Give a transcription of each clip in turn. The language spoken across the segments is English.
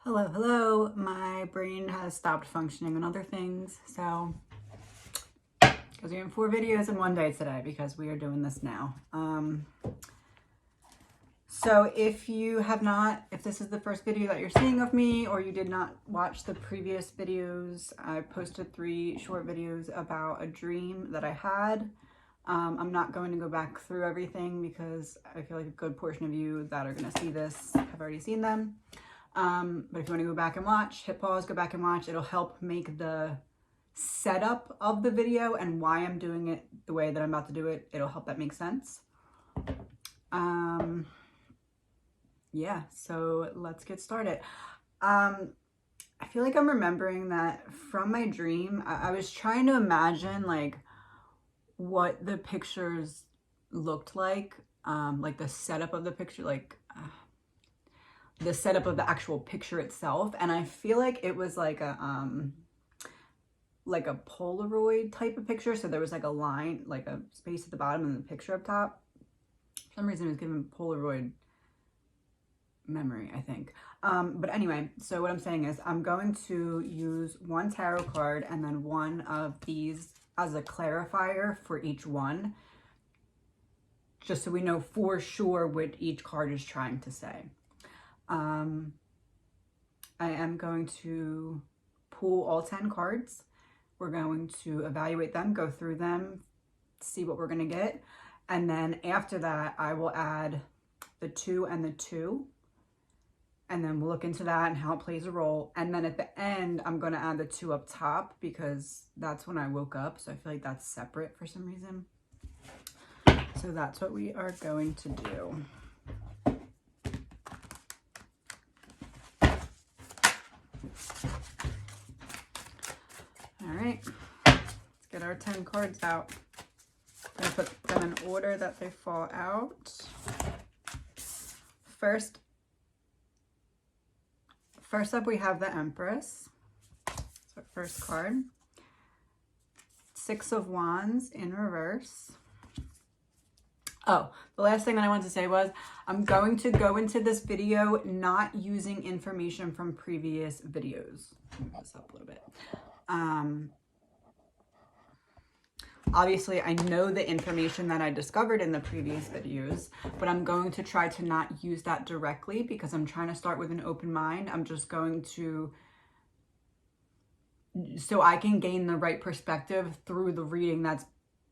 Hello, hello. My brain has stopped functioning on other things, so because we're doing 4 videos in one day today because we are doing this now. So if this is the first video that you're seeing of me, or you did not watch the previous videos, I posted 3 short videos about a dream that I had. I'm not going to go back through everything because I feel like a good portion of you that are going to see this have already seen them. But if you want to go back and watch, hit pause, go back and watch. It'll help make the setup of the video and why I'm doing it the way that I'm about to do it. It'll help that make sense. Yeah, so let's get started. I feel like I'm remembering that from my dream. I was trying to imagine like what the pictures looked like the setup of the picture, the setup of the actual picture itself, and I feel like it was like a Polaroid type of picture. So there was like a line, like a space at the bottom and the picture up top. For some reason it was given Polaroid memory, I think. But anyway, so what I'm saying is I'm going to use one tarot card and then one of these as a clarifier for each one, just so we know for sure what each card is trying to say. I am going to pull all 10 cards. We're going to evaluate them, go through them, see what we're going to get. And then after that, I will add the 2 and the 2. And then we'll look into that and how it plays a role. And then at the end, I'm going to add the 2 up top because that's when I woke up. So I feel like that's separate for some reason. So that's what we are going to do. All right, let's get our 10 cards out. I'm going to put them in order that they fall out. First up, we have the Empress. So first card. 6 of Wands in reverse. Oh, the last thing that I wanted to say was I'm going to go into this video not using information from previous videos. Move this up a little bit. Obviously, I know the information that I discovered in the previous videos, but I'm going to try to not use that directly because I'm trying to start with an open mind. I'm just going to, so I can gain the right perspective through the reading that's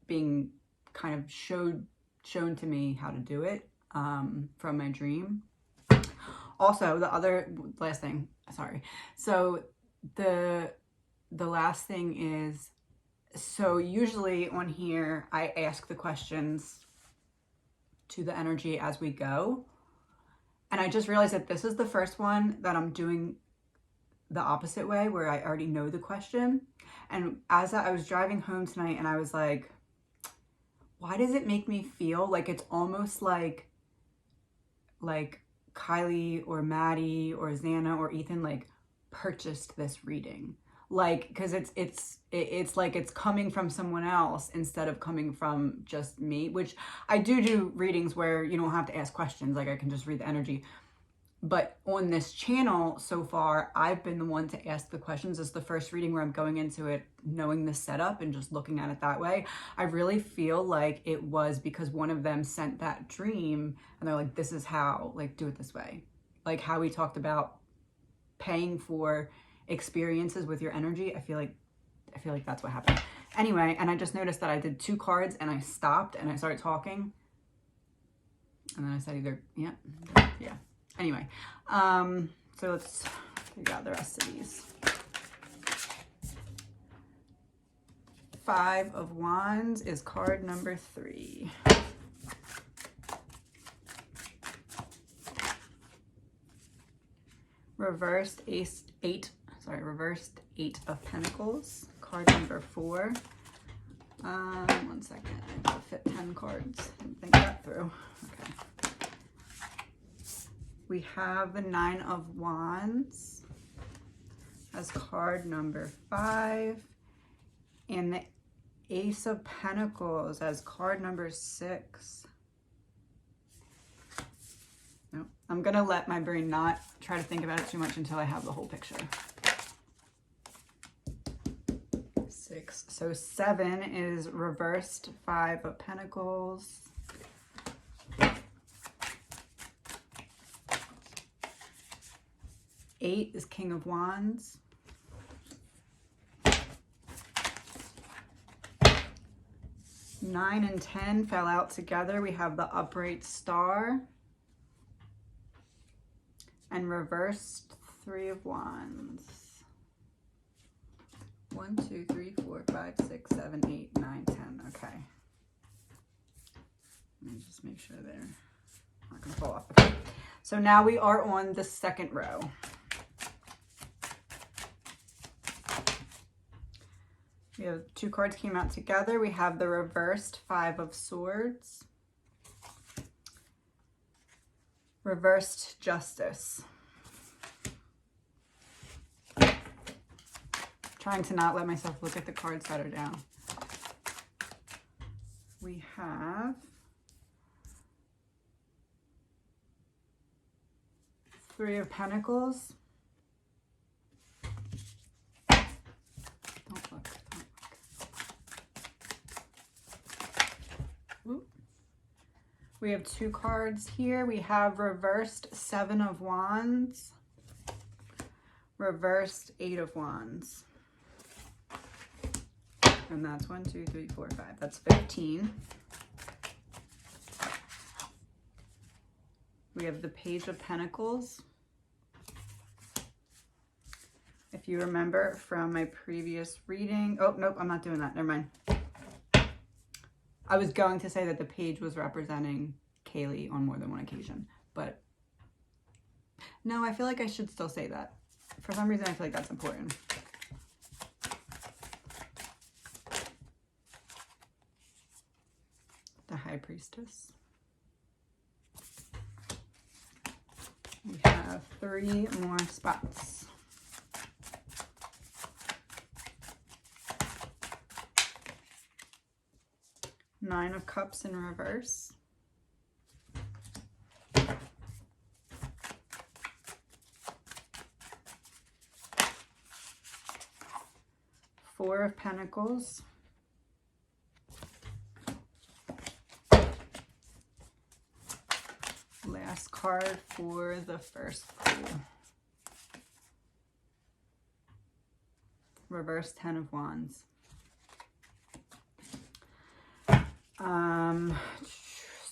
being kind of shown to me how to do it from my dream. Also, last thing, sorry. So the last thing is, so usually on here, I ask the questions to the energy as we go. And I just realized that this is the first one that I'm doing the opposite way, where I already know the question. And as I was driving home tonight, and I was like, why does it make me feel like it's almost like Kylie or Maddie or Xana or Ethan like purchased this reading? Like, because it's like it's coming from someone else instead of coming from just me, which I do readings where you don't have to ask questions. Like I can just read the energy. But on this channel so far, I've been the one to ask the questions. It's the first reading where I'm going into it knowing the setup and just looking at it that way. I really feel like it was because one of them sent that dream and they're like, this is how, like, do it this way. Like how we talked about paying for experiences with your energy. I feel like that's what happened. Anyway, and I just noticed that I did 2 cards and I stopped and I started talking. And then I said either, yeah. Anyway, so let's figure out the rest of these. 5 of Wands is card number 3. Reversed reversed 8 of Pentacles, card number 4. 1 second, I have to fit 10 cards. Didn't think that through. Okay. We have the 9 of Wands as card number 5, and the Ace of Pentacles as card number 6. Nope, I'm gonna let my brain not try to think about it too much until I have the whole picture. 6. So 7 is reversed 5 of Pentacles. 8 is King of Wands. 9 and 10 fell out together. We have the upright star. And reversed 3 of Wands. 1, 2, 3, 4, 5, 6, 7, 8, 9, 10. Okay. Let me just make sure they're not going to fall off. Okay. So now we are on the second row. We have 2 cards came out together. We have the reversed 5 of Swords. Reversed Justice. Trying to not let myself look at the cards that are down. We have Three of Pentacles. Don't look. Oop. We have 2 cards here. We have reversed 7 of Wands. Reversed 8 of Wands. And that's 1, 2, 3, 4, 5. That's 15. We have the Page of Pentacles. If you remember from my previous reading, oh, nope, I'm not doing that. Never mind. I was going to say that the page was representing Kaylee on more than one occasion, but no, I feel like I should still say that. For some reason, I feel like that's important. The High Priestess. We have 3 more spots. Nine of Cups in reverse. Four of Pentacles. Last card for the first pool. Reverse 10 of Wands.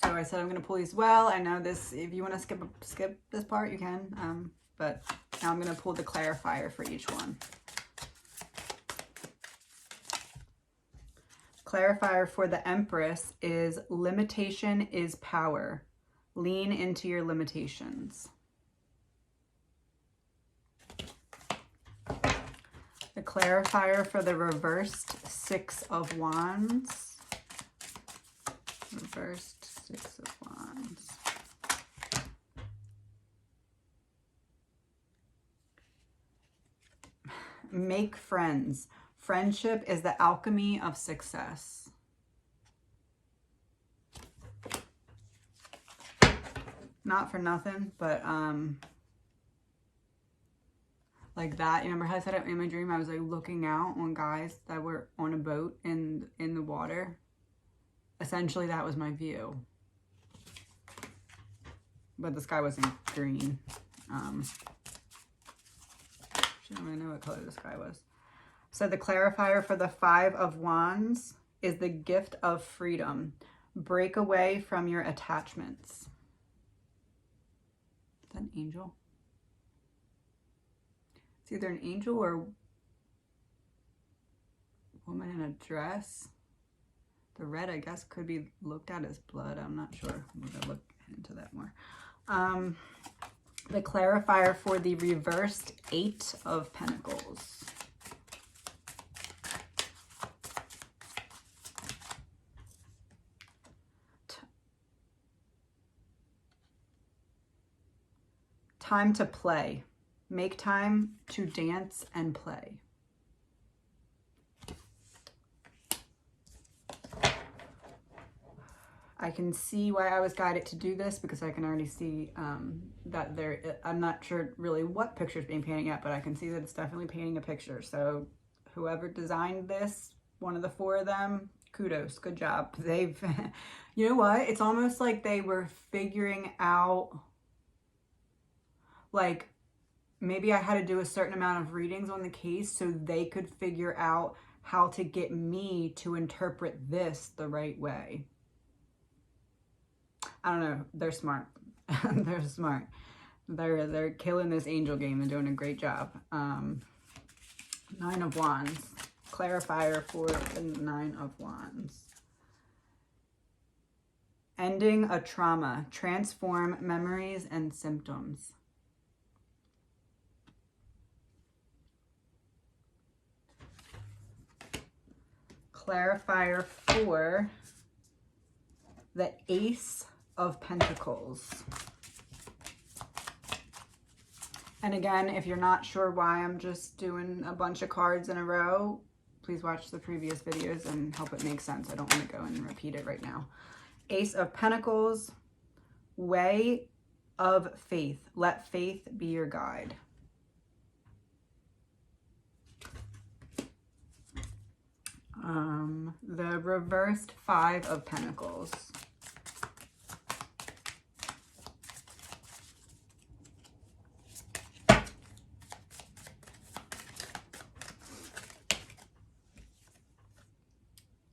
So I said I'm going to pull these well. I know this, if you want to skip this part, you can. But now I'm going to pull the clarifier for each one. Clarifier for the Empress is limitation is power. Lean into your limitations. The clarifier for the reversed 6 of Wands. Reversed 6 of Wands. Make friends. Friendship is the alchemy of success. Not for nothing, but like that. You remember how I said it in my dream? I was like looking out on guys that were on a boat in the water. Essentially, that was my view. But the sky wasn't green. I don't really know what color the sky was. So the clarifier for the 5 of Wands is the gift of freedom. Break away from your attachments. Is that an angel? It's either an angel or a woman in a dress. The red, I guess, could be looked at as blood. I'm not sure. I'm going to look into that more. The clarifier for the reversed 8 of Pentacles. Time to play. Make time to dance and play. I can see why I was guided to do this, because I can already see that I'm not sure really what picture is being painted yet, but I can see that it's definitely painting a picture. So whoever designed this, one of the 4 of them, kudos, good job. They've, you know what? It's almost like they were figuring out, like, maybe I had to do a certain amount of readings on the case so they could figure out how to get me to interpret this the right way. I don't know. They're smart. They're smart. They're killing this angel game and doing a great job. 9 of Wands. Clarifier for the 9 of Wands. Ending a trauma. Transform memories and symptoms. Clarifier for the Ace of Pentacles. And again, if you're not sure why I'm just doing a bunch of cards in a row, please watch the previous videos and help it make sense. I don't want to go and repeat it right now. Ace of Pentacles, way of faith. Let faith be your guide. The reversed 5 of Pentacles.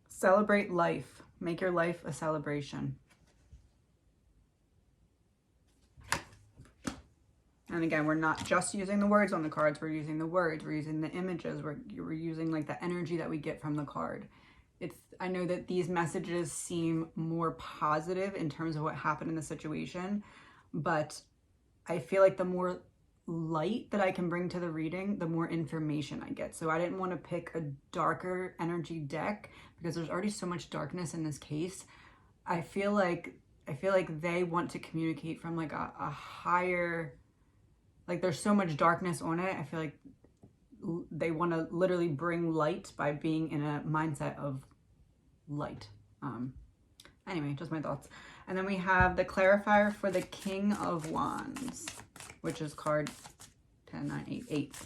Celebrate life. Make your life a celebration. And again, we're not just using the words on the cards. We're using the words. We're using the images. We're using like the energy that we get from the card. I know that these messages seem more positive in terms of what happened in the situation, but I feel like the more light that I can bring to the reading, the more information I get. So I didn't want to pick a darker energy deck because there's already so much darkness in this case. I feel like they want to communicate from like a higher, like there's so much darkness on it. I feel like they want to literally bring light by being in a mindset of light. Anyway, just my thoughts. And then we have the clarifier for the King of Wands, which is card 10, 9, 8, 8.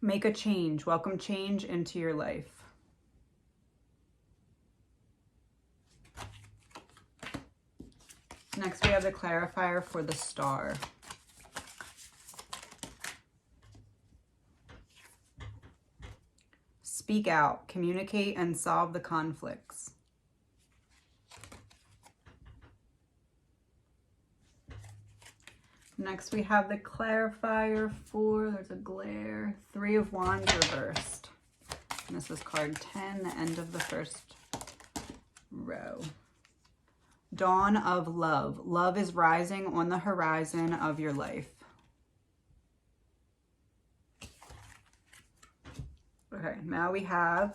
Make a change. Welcome change into your life. Next, we have the clarifier for the Star. Speak out, communicate, and solve the conflicts. Next, we have the clarifier for, there's a glare, 3 of Wands reversed. And this is card 10, the end of the first row. Dawn of love. Love is rising on the horizon of your life. Okay, now we have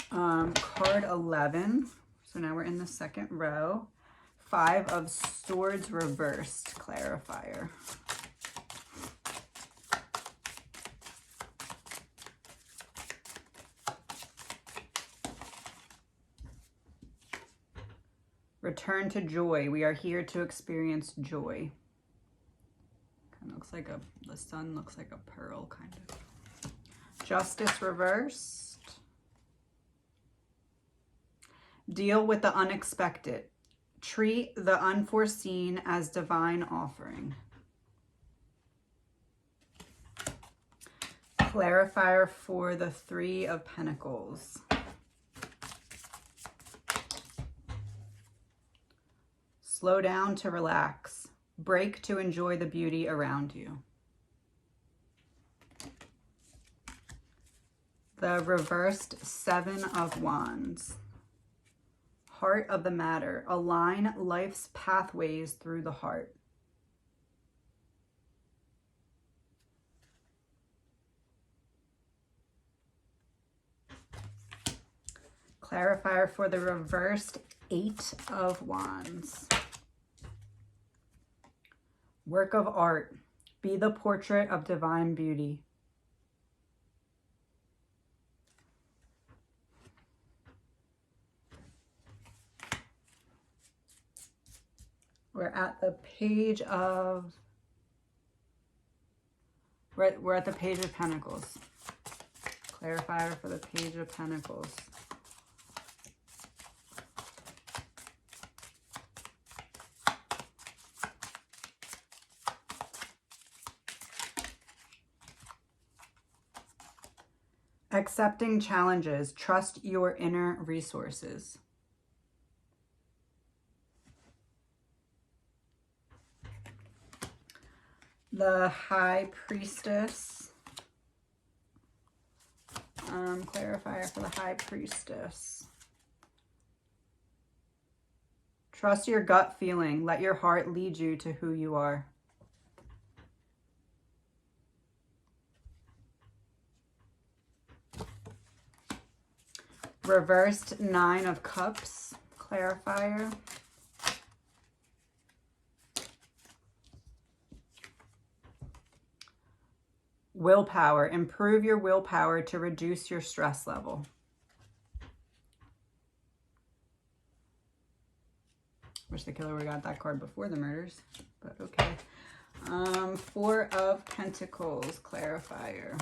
card 11. So now we're in the second row. 5 of Swords reversed clarifier. Return to joy. We are here to experience joy. Kind of looks like the sun looks like a pearl, kind of. Justice reversed. Deal with the unexpected. Treat the unforeseen as divine offering. Clarifier for the 3 of Pentacles. Slow down to relax. Break to enjoy the beauty around you. The reversed 7 of Wands. Heart of the matter. Align life's pathways through the heart. Clarifier for the reversed 8 of Wands. Work of art. Be the portrait of divine beauty. We're at the page of, we're at the Page of Pentacles. Clarifier for the Page of Pentacles. Accepting challenges. Trust your inner resources. The High Priestess. Clarifier for the High Priestess. Trust your gut feeling. Let your heart lead you to who you are. Reversed Nine of Cups. Clarifier. Willpower. Improve your willpower to reduce your stress level. Wish the killer would have got that card before the murders, but okay. Four of Pentacles. Clarifier.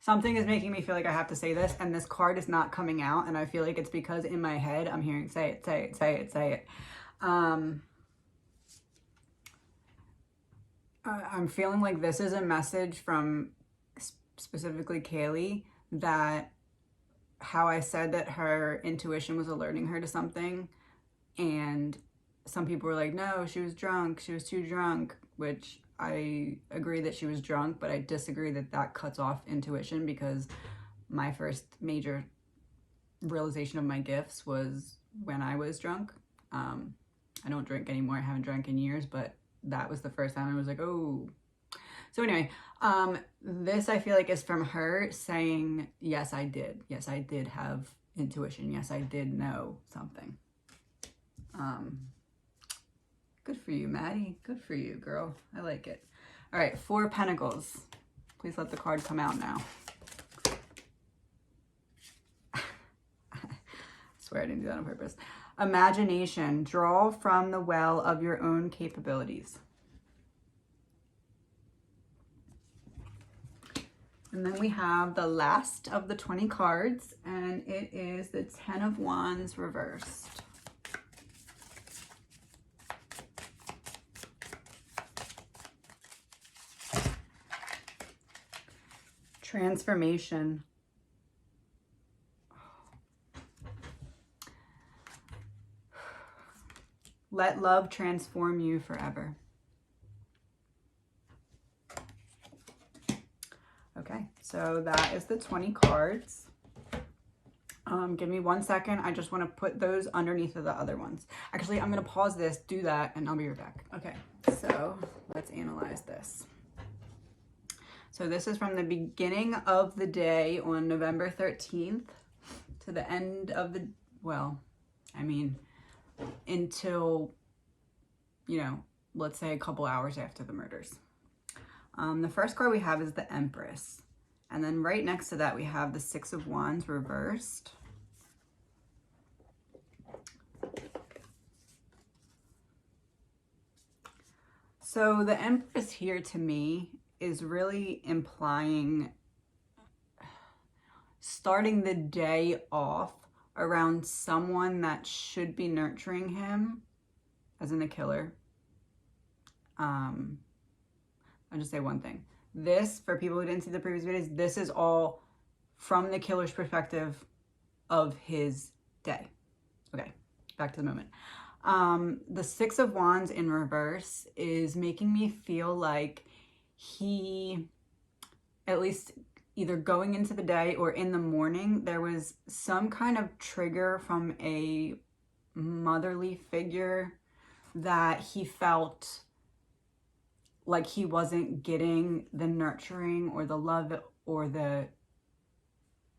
Something is making me feel like I have to say this, and this card is not coming out, and I feel like it's because in my head I'm hearing say it, say it, say it, say it. I'm feeling like this is a message from specifically Kaylee, that how I said that her intuition was alerting her to something, and some people were like, no, she was drunk, she was too drunk, which I agree that she was drunk, but I disagree that that cuts off intuition, because my first major realization of my gifts was when I was drunk. I don't drink anymore. I haven't drank in years, but that was the first time I was like, oh. So anyway, this I feel like is from her saying, yes, I did. Yes, I did have intuition. Yes, I did know something. Good for you, Maddie. Good for you, girl. I like it. All right, Four of Pentacles. Please let the card come out now. I swear I didn't do that on purpose. Imagination. Draw from the well of your own capabilities. And then we have the last of the 20 cards, and it is the 10 of Wands reversed. Transformation. Let love transform you forever. Okay, so that is the 20 cards. Give me 1 second. I just want to put those underneath of the other ones. Actually, I'm going to pause this, do that, and I'll be right back. Okay, so let's analyze this. So this is from the beginning of the day on November 13th to the end of the, well, I mean, until, you know, let's say a couple hours after the murders. The first card we have is the Empress. And then right next to that, we have the Six of Wands reversed. So the Empress here to me is really implying starting the day off around someone that should be nurturing him, as in the killer. I'll just say one thing. This, for people who didn't see the previous videos, this is all from the killer's perspective of his day. Okay, back to the moment. The Six of Wands in reverse is making me feel like he, at least either going into the day or in the morning, there was some kind of trigger from a motherly figure that he felt like he wasn't getting the nurturing or the love or the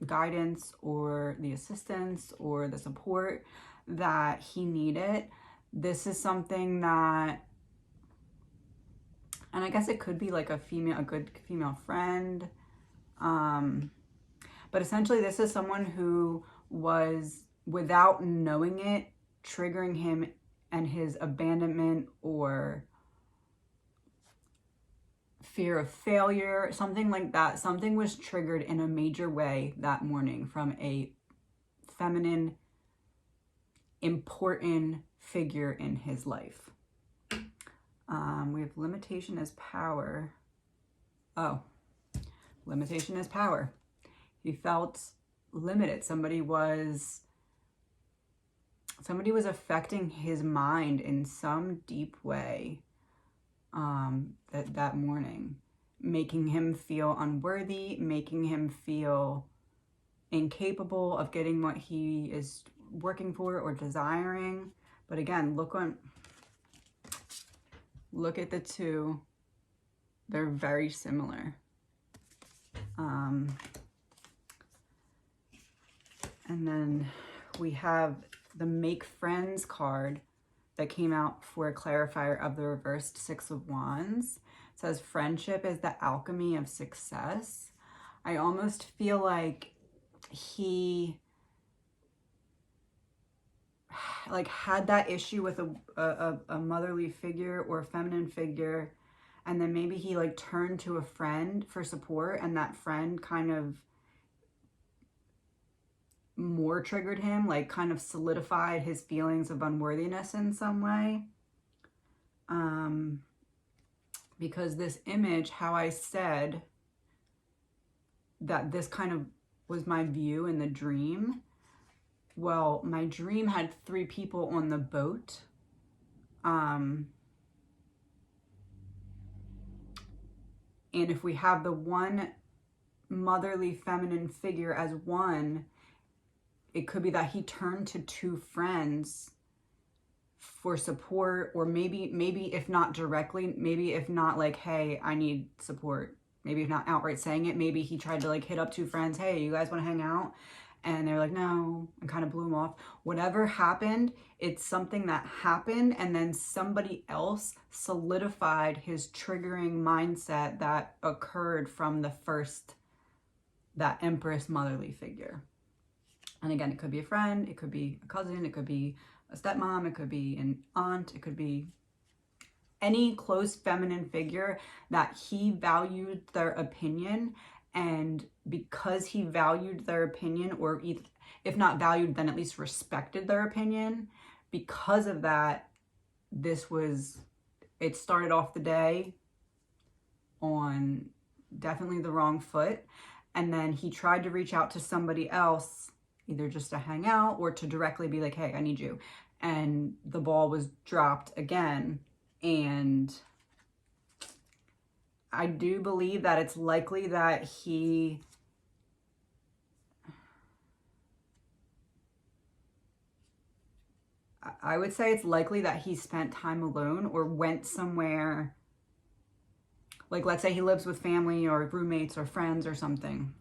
guidance or the assistance or the support that he needed. This is something that, and I guess it could be like a good female friend. But essentially this is someone who was, without knowing it, triggering him and his abandonment or fear of failure, something like that. Something was triggered in a major way that morning from a feminine, important figure in his life. We have limitation as power. Oh, limitation as power. He felt limited. Somebody was affecting his mind in some deep way that morning, making him feel unworthy, making him feel incapable of getting what he is working for or desiring. But again, look at the two. They're very similar. And then we have the Make Friends card that came out for a clarifier of the reversed Six of Wands. It says friendship is the alchemy of success. I almost feel like he had that issue with a motherly figure or a feminine figure, and then maybe he turned to a friend for support, and that friend kind of more triggered him, kind of solidified his feelings of unworthiness in some way. Because this image, how I said that this kind of was my view in the dream. Well, my dream had 3 people on the boat. And if we have the one motherly feminine figure as one, it could be that he turned to 2 friends for support, or maybe if not directly, maybe if not hey, I need support. Maybe if not outright saying it, maybe he tried to hit up 2 friends, hey, you guys want to hang out? And they're like, no, and kind of blew him off. Whatever happened, it's something that happened, and then somebody else solidified his triggering mindset that occurred from the first, that Empress motherly figure. And again, it could be a friend, it could be a cousin, it could be a stepmom, it could be an aunt, it could be any close feminine figure that he valued their opinion. And because he valued their opinion, or if not valued, then at least respected their opinion, because of that, it started off the day on definitely the wrong foot. And then he tried to reach out to somebody else, either just to hang out or to directly be like, hey, I need you. And the ball was dropped again. And I do believe that it's likely that I would say it's likely that he spent time alone or went somewhere. Let's say he lives with family or roommates or friends or something.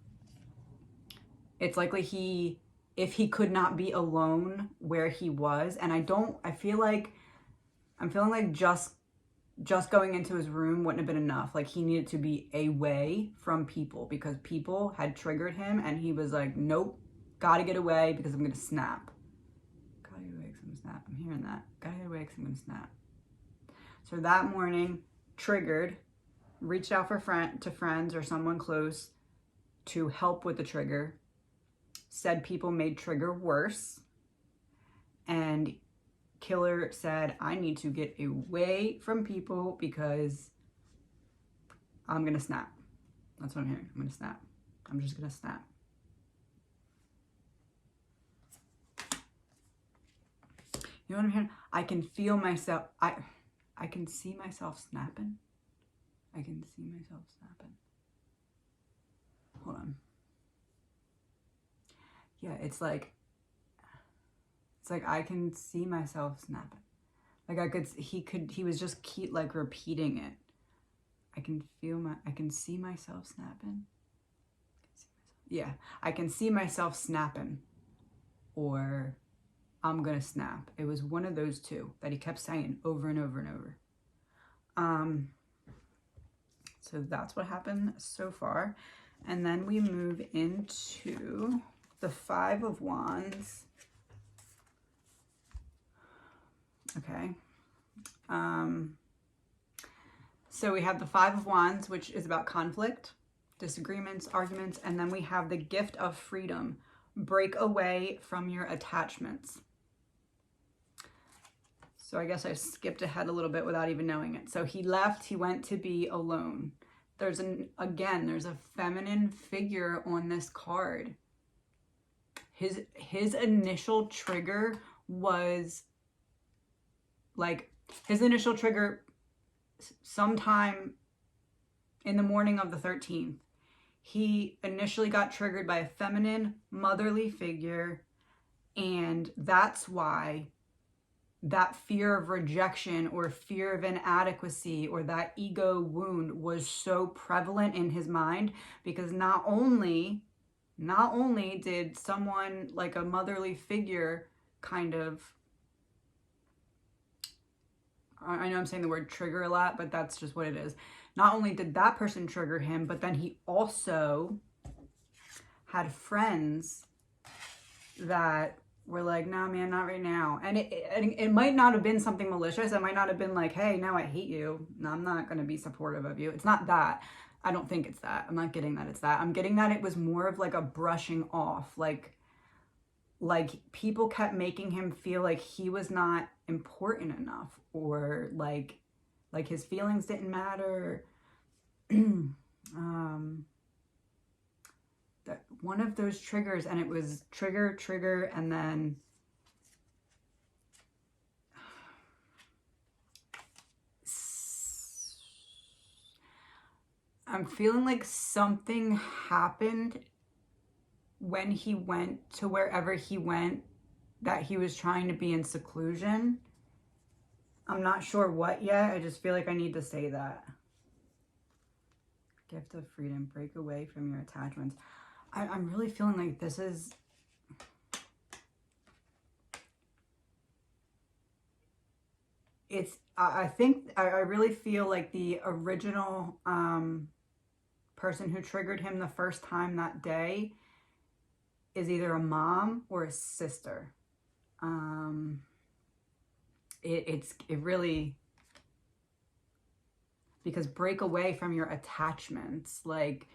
It's likely if he could not be alone where he was, and I'm feeling like just going into his room wouldn't have been enough. He needed to be away from people, because people had triggered him, and he was like, nope, gotta get away because I'm gonna snap. Gotta get away because I'm gonna snap. I'm hearing that. Gotta get away because I'm gonna snap. So that morning, triggered, reached out to friends or someone close to help with the trigger. Said people made trigger worse. And killer said, I need to get away from people because I'm gonna snap. That's what I'm hearing. I'm gonna snap. I'm just gonna snap. You know what I'm hearing? I can feel myself, I can see myself snapping. I can see myself snapping. Hold on. Yeah, it's like I can see myself snapping. He was just repeating it. I can see myself snapping. Yeah, I can see myself snapping, or I'm gonna snap. It was one of those two that he kept saying over and over and over. So that's what happened so far. And then we move into the Five of Wands. Okay. So we have the Five of Wands, which is about conflict, disagreements, arguments, and then we have the gift of freedom. Break away from your attachments. So I guess I skipped ahead a little bit without even knowing it. So he left, he went to be alone. There's there's a feminine figure on this card. His initial trigger was like, his initial trigger sometime in the morning of the 13th. He initially got triggered by a feminine, motherly figure, and that's why that fear of rejection or fear of inadequacy or that ego wound was so prevalent in his mind, because not only did someone like a motherly figure kind of, I know I'm saying the word trigger a lot, but that's just what it is. Not only did that person trigger him, but then he also had friends that were like, nah, man, not right now. And it might not have been something malicious. It might not have been like, hey, now I hate you. No, I'm not going to be supportive of you. It's not that. I don't think it's that. I'm not getting that it's that. I'm getting that it was more of like a brushing off. Like people kept making him feel like he was not important enough, or like his feelings didn't matter. That one of those triggers, and it was trigger, and then I'm feeling like something happened when he went to wherever he went, that he was trying to be in seclusion. I'm not sure what yet. I just feel like I need to say that. Gift of freedom. Break away from your attachments. I'm really feeling like this is... I think I really feel like the original person who triggered him the first time that day is either a mom or a sister. It really, because break away from your attachments, like,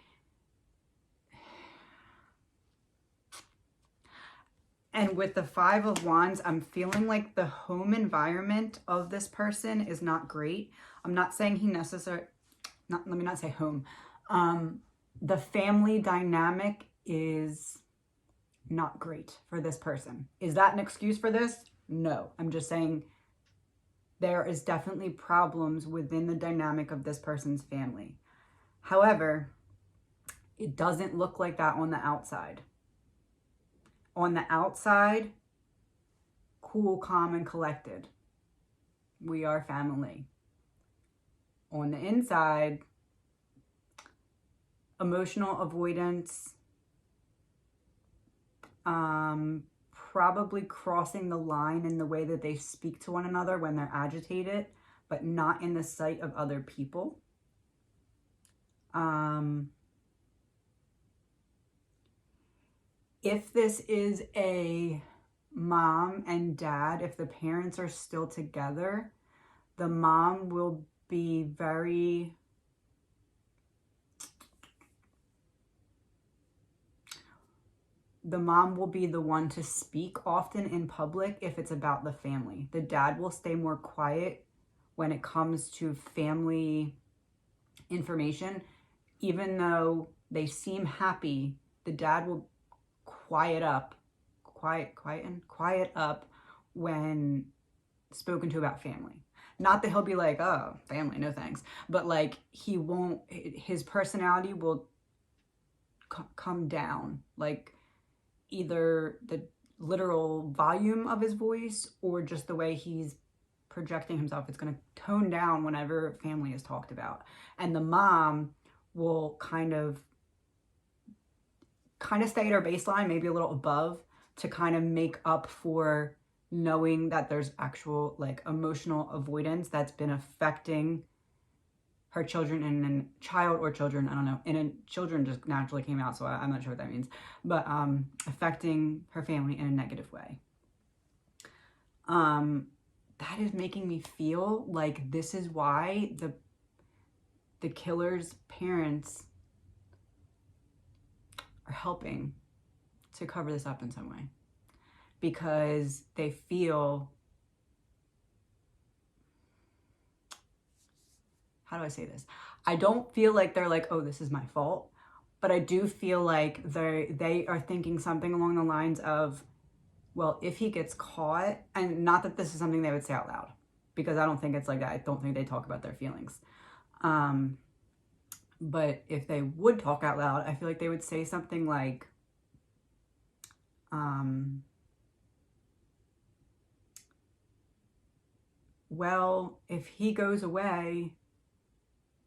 and with the Five of Wands, I'm feeling like the home environment of this person is not great. I'm not saying he necessarily, let me not say home. The family dynamic is not great for this person. Is that an excuse for this? No. I'm just saying there is definitely problems within the dynamic of this person's family. However, it doesn't look like that on the outside. On the outside, cool, calm, and collected. We are family. On the inside, emotional avoidance, probably crossing the line in the way that they speak to one another when they're agitated, but not in the sight of other people. If this is a mom and dad, if the parents are still together, the mom will be very... the mom will be the one to speak often in public if it's about the family. The dad will stay more quiet when it comes to family information. Even though they seem happy, the dad will quiet up when spoken to about family. Not that he'll be like, oh, family, no thanks. But like, he won't, his personality will come down. Like, either the literal volume of his voice or just the way he's projecting himself. It's going to tone down whenever family is talked about. And the mom will kind of kind of stay at her baseline, maybe a little above, to kind of make up for knowing that there's actual like emotional avoidance that's been affecting her children and child or children, I don't know, and children just naturally came out, so I'm not sure what that means, but affecting her family in a negative way. That is making me feel like this is why the killer's parents are helping to cover this up in some way, because they feel, how do I say this? I don't feel like they're like, oh, this is my fault, but I do feel like they are thinking something along the lines of, well, if he gets caught, and not that this is something they would say out loud, because I don't think it's like that. I don't think they talk about their feelings. But if they would talk out loud, I feel like they would say something like, well, if he goes away,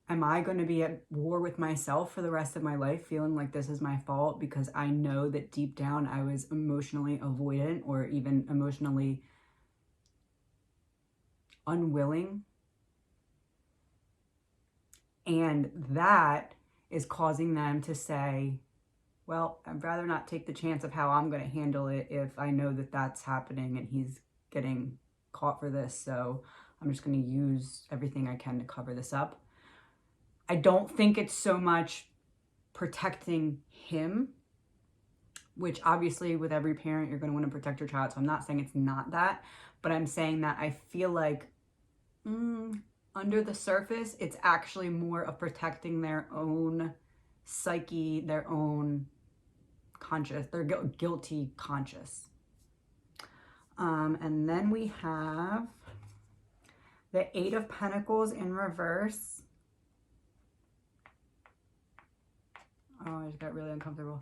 am I going to be at war with myself for the rest of my life, feeling like this is my fault because I know that deep down I was emotionally avoidant or even emotionally unwilling? And that is causing them to say, well, I'd rather not take the chance of how I'm going to handle it if I know that that's happening and he's getting caught for this. So I'm just going to use everything I can to cover this up. I don't think it's so much protecting him, which obviously with every parent, you're going to want to protect your child. So I'm not saying it's not that, but I'm saying that I feel like under the surface, it's actually more of protecting their own psyche, their own conscious, their guilty conscious. And then we have the 8 of Pentacles in reverse. Oh, I just got really uncomfortable.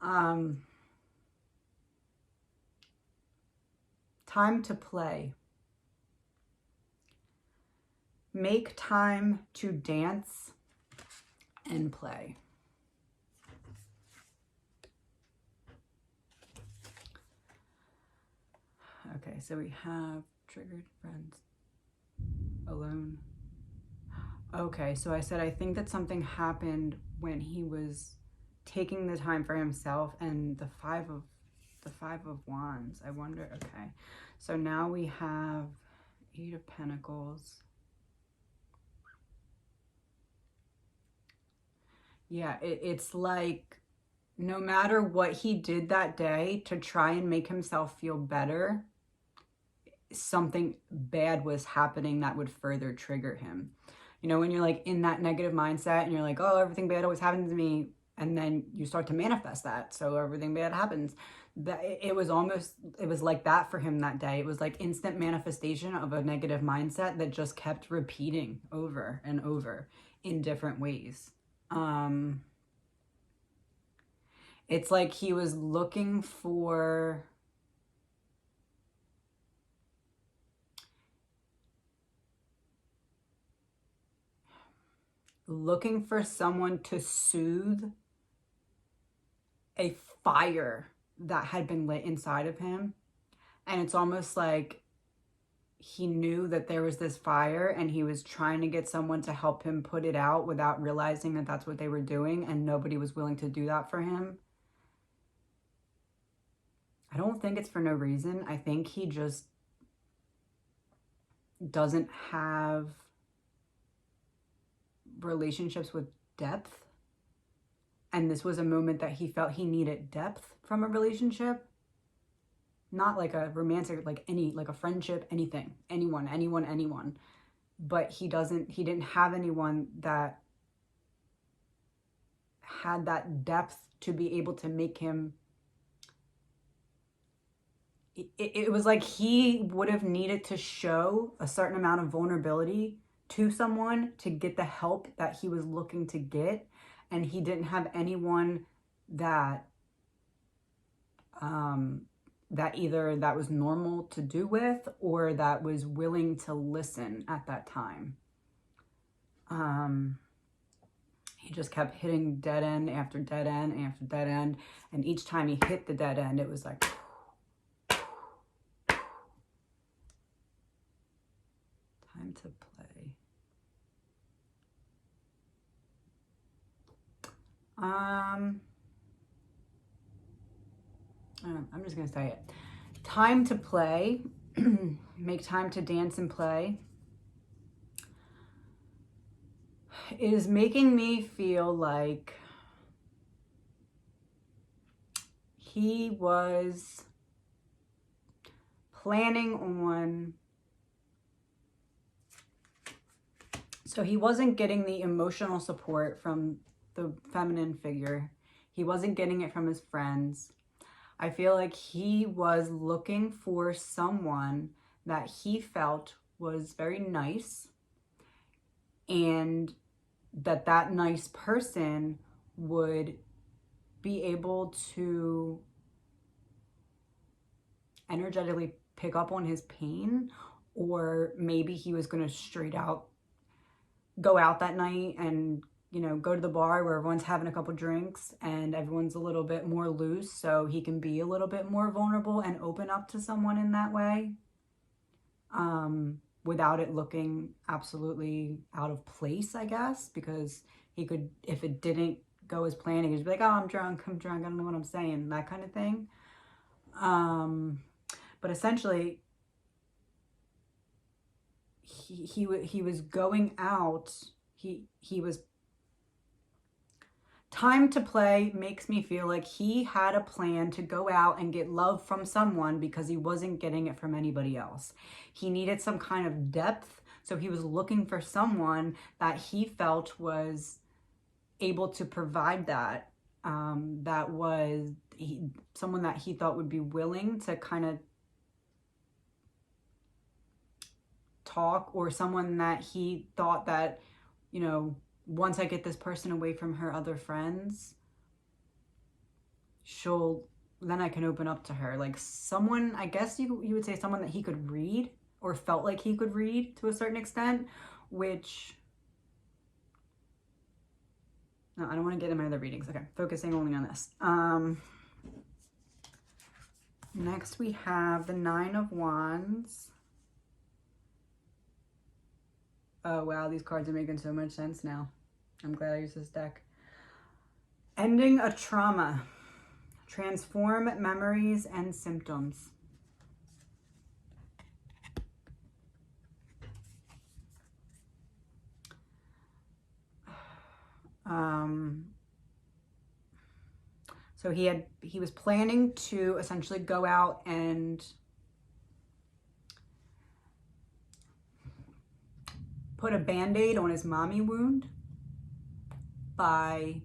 Time to play. Make time to dance and play. Okay, so we have triggered friends, alone. Okay, so I said I think that something happened when he was taking the time for himself, and the five of Wands. I wonder, okay. So now we have 8 of Pentacles. Yeah, it's like no matter what he did that day to try and make himself feel better, something bad was happening that would further trigger him. You know, when you're like in that negative mindset and you're like, oh, everything bad always happens to me, and then you start to manifest that, so everything bad happens. That it was like that for him that day. It was like instant manifestation of a negative mindset that just kept repeating over and over in different ways. It's like he was looking for someone to soothe a fire that had been lit inside of him. And it's almost like he knew that there was this fire and he was trying to get someone to help him put it out without realizing that that's what they were doing, and nobody was willing to do that for him. I don't think it's for no reason. I think he just doesn't have relationships with depth. And this was a moment that he felt he needed depth from a relationship. Not like a romantic, like a friendship, anything, anyone. But he didn't have anyone that had that depth to be able to make him. It was like he would have needed to show a certain amount of vulnerability to someone to get the help that he was looking to get. And he didn't have anyone that either that was normal to do with or that was willing to listen at that time. he just kept hitting dead end after dead end after dead end. And each time he hit the dead end, it was like, time to play. I'm just going to say it. Time to play. Make time to dance and play. Is making me feel like he was planning on, so he wasn't getting the emotional support from the feminine figure. He wasn't getting it from his friends. I feel like he was looking for someone that he felt was very nice, and that nice person would be able to energetically pick up on his pain, or maybe he was going to straight out go out that night and, you know, go to the bar where everyone's having a couple drinks and everyone's a little bit more loose, so he can be a little bit more vulnerable and open up to someone in that way, without it looking absolutely out of place, I guess, because he could, if it didn't go as planned, he could just be like, oh, I'm drunk, I don't know what I'm saying, that kind of thing. But essentially, he was going out, he was, time to play makes me feel like he had a plan to go out and get love from someone because he wasn't getting it from anybody else. He needed some kind of depth, so he was looking for someone that he felt was able to provide that, that was someone that he thought would be willing to kind of talk, or someone that he thought that, you know, once I get this person away from her other friends, then I can open up to her. Like someone, I guess you would say someone that he could read, or felt like he could read to a certain extent, which, no, I don't want to get in my other readings. Okay, focusing only on this. Next we have the Nine of Wands. Oh wow, these cards are making so much sense now. I'm glad I used this deck. Ending a trauma. Transform memories and symptoms. So he was planning to essentially go out and put a Band-Aid on his mommy wound by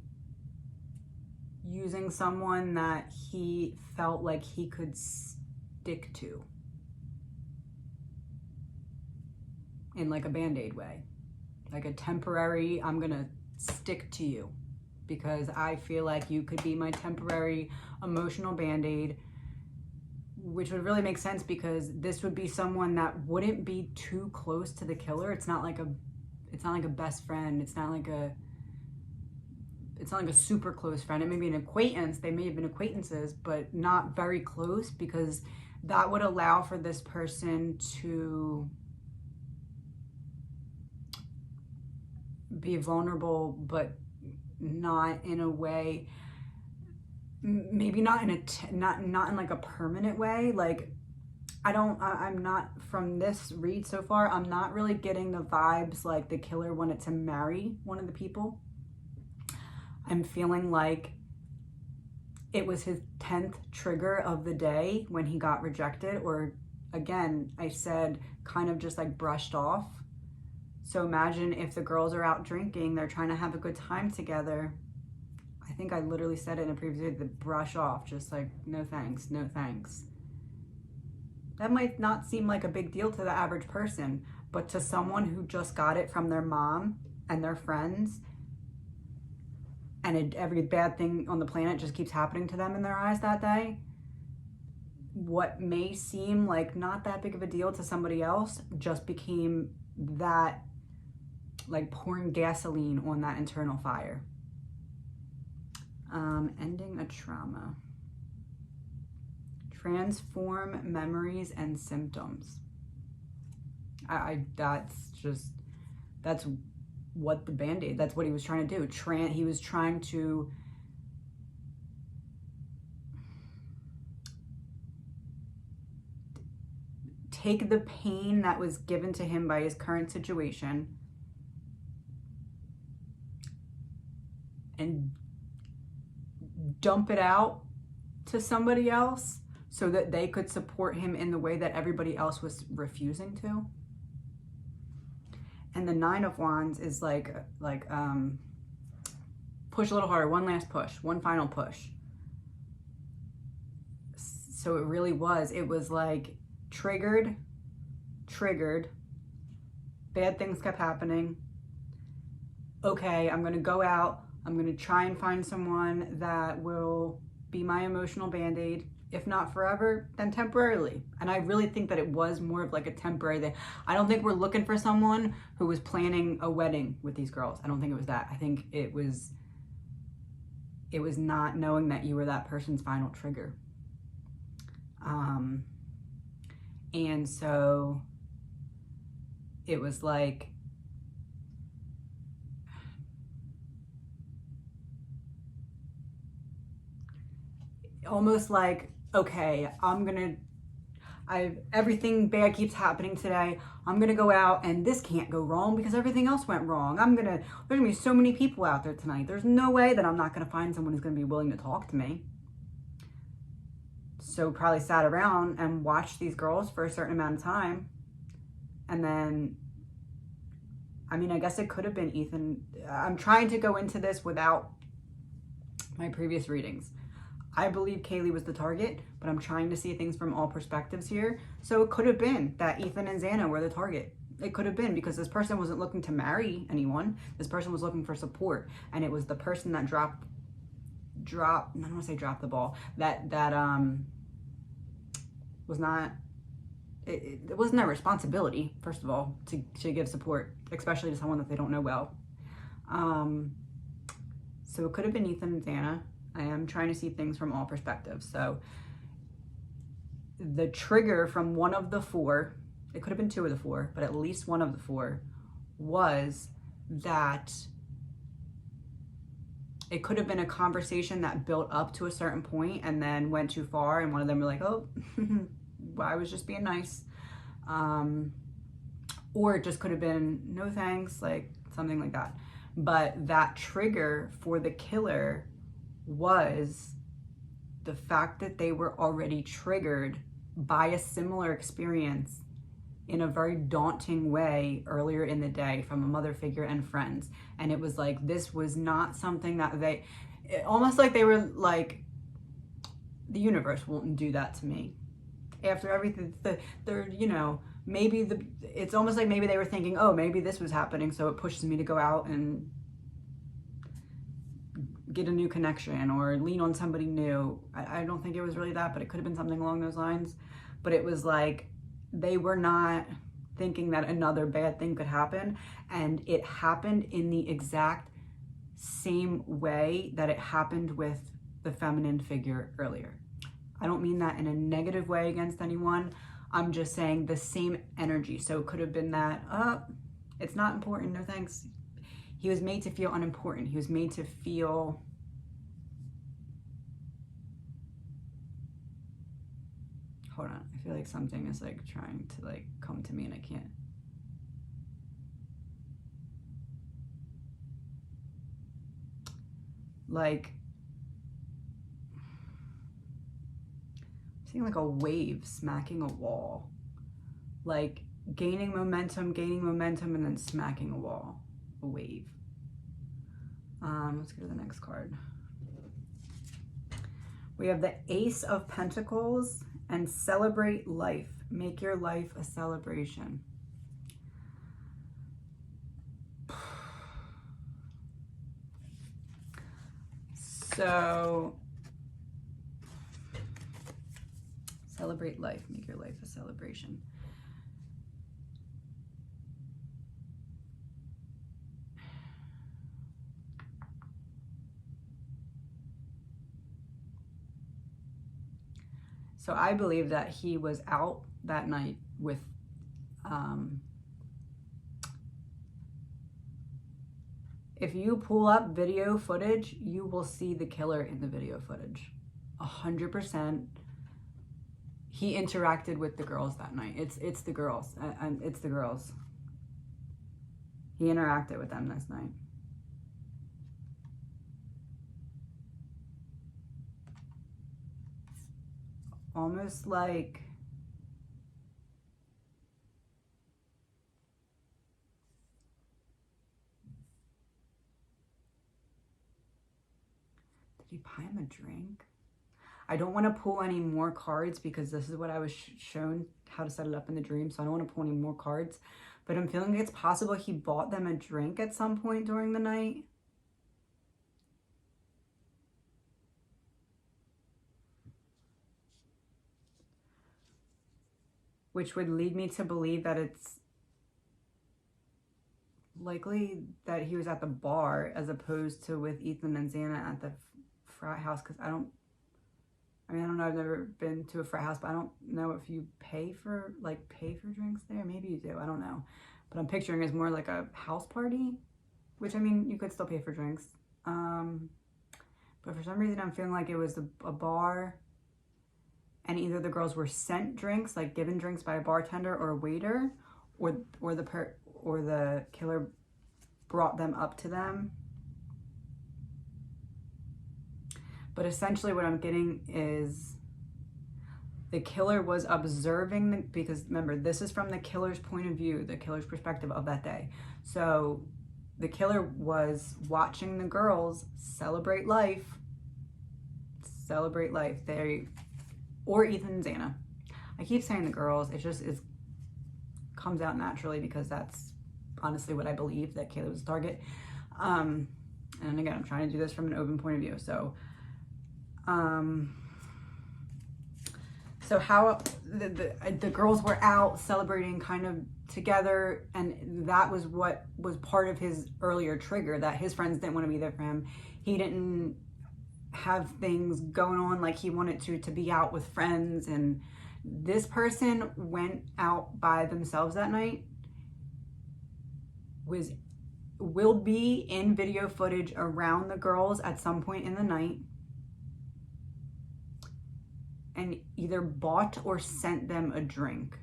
using someone that he felt like he could stick to in like a Band-Aid way, like a temporary, I'm gonna stick to you because I feel like you could be my temporary emotional Band-Aid, which would really make sense because this would be someone that wouldn't be too close to the killer. It's not like a best friend. It's not like a super close friend. It may be an acquaintance. They may have been acquaintances, but not very close, because that would allow for this person to be vulnerable, but not in a way, maybe not in not in like a permanent way. Like I'm not, from this read so far, I'm not really getting the vibes like the killer wanted to marry one of the people. I'm feeling like it was his 10th trigger of the day when he got rejected, or again, I said kind of just like brushed off. So imagine if the girls are out drinking, they're trying to have a good time together. I think I literally said it in a previous video, the brush off, just like, no thanks, no thanks. That might not seem like a big deal to the average person, but to someone who just got it from their mom and their friends, and every bad thing on the planet just keeps happening to them in their eyes that day, what may seem like not that big of a deal to somebody else just became that, like pouring gasoline on that internal fire. Ending a trauma. Transform memories and symptoms. That's what the Band-Aid, that's what he was trying to do. He was trying to take the pain that was given to him by his current situation and dump it out to somebody else so that they could support him in the way that everybody else was refusing to. And the Nine of Wands is like push a little harder, one last push, one final push. So it was like triggered, bad things kept happening. Okay, I'm gonna go out, I'm gonna try and find someone that will be my emotional Band-Aid. If not forever, then temporarily. And I really think that it was more of like a temporary thing. I don't think we're looking for someone who was planning a wedding with these girls. I don't think it was that. I think it was not knowing that you were that person's final trigger. And so it was like, almost like, okay, everything bad keeps happening today. I'm gonna go out and this can't go wrong because everything else went wrong. There's gonna be so many people out there tonight. There's no way that I'm not gonna find someone who's gonna be willing to talk to me. So probably sat around and watched these girls for a certain amount of time. And then, I mean, I guess it could have been Ethan. I'm trying to go into this without my previous readings. I believe Kaylee was the target, but I'm trying to see things from all perspectives here. So it could have been that Ethan and Xana were the target. It could have been because this person wasn't looking to marry anyone. This person was looking for support. And it was the person that I don't want to say dropped the ball, that was not, it wasn't their responsibility, first of all, to give support, especially to someone that they don't know well. So it could have been Ethan and Xana. I am trying to see things from all perspectives. So the trigger from one of the four, it could have been two of the four, but at least one of the four, was that it could have been a conversation that built up to a certain point and then went too far, and one of them were like, oh, I was just being nice. Or it just could have been, no thanks, like something like that. But that trigger for the killer was the fact that they were already triggered by a similar experience in a very daunting way earlier in the day from a mother figure and friends. And it was like, this was not something that almost like they were like, the universe won't do that to me. After everything, it's almost like maybe they were thinking, oh, maybe this was happening, so it pushes me to go out and get a new connection or lean on somebody new. I don't think it was really that, but it could have been something along those lines. But it was like, they were not thinking that another bad thing could happen, and it happened in the exact same way that it happened with the feminine figure earlier. I don't mean that in a negative way against anyone. I'm just saying the same energy. So it could have been that, it's not important, no thanks. He was made to feel unimportant. He was made to feel hold on. I feel like something is like trying to like come to me and I can't. Like, I'm seeing like a wave smacking a wall. Like gaining momentum, and then smacking a wall. A wave. Let's go to the next card. We have the Ace of Pentacles and celebrate life. Make your life a celebration. So, celebrate life. Make your life a celebration. So I believe that he was out that night with if you pull up video footage, you will see the killer in the video footage. 100%. He interacted with the girls that night. It's the girls. It's the girls. He interacted with them this night. Almost like did he buy him a drink? I don't want to pull any more cards because this is what I was shown how to set it up in the dream. So I don't want to pull any more cards. But I'm feeling it's possible he bought them a drink at some point during the night. Which would lead me to believe that it's likely that he was at the bar as opposed to with Ethan and Xana at the frat house. Because I don't know, I've never been to a frat house, but I don't know if you pay for drinks there. Maybe you do, I don't know. But I'm picturing it as more like a house party, which I mean, you could still pay for drinks. But for some reason, I'm feeling like it was a bar, and either the girls were sent drinks, like given drinks by a bartender or a waiter, or the killer brought them up to them. But essentially what I'm getting is the killer was observing, because remember, this is from the killer's point of view, the killer's perspective of that day. So the killer was watching the girls celebrate life. Or Ethan and Xana. I keep saying the girls, it comes out naturally because that's honestly what I believe, that Kayla was the target. And again, I'm trying to do this from an open point of view. So how the girls were out celebrating kind of together, and that was what was part of his earlier trigger, that his friends didn't want to be there for him. He didn't have things going on like he wanted to be out with friends, and this person went out by themselves that night, will be in video footage around the girls at some point in the night, and either bought or sent them a drink.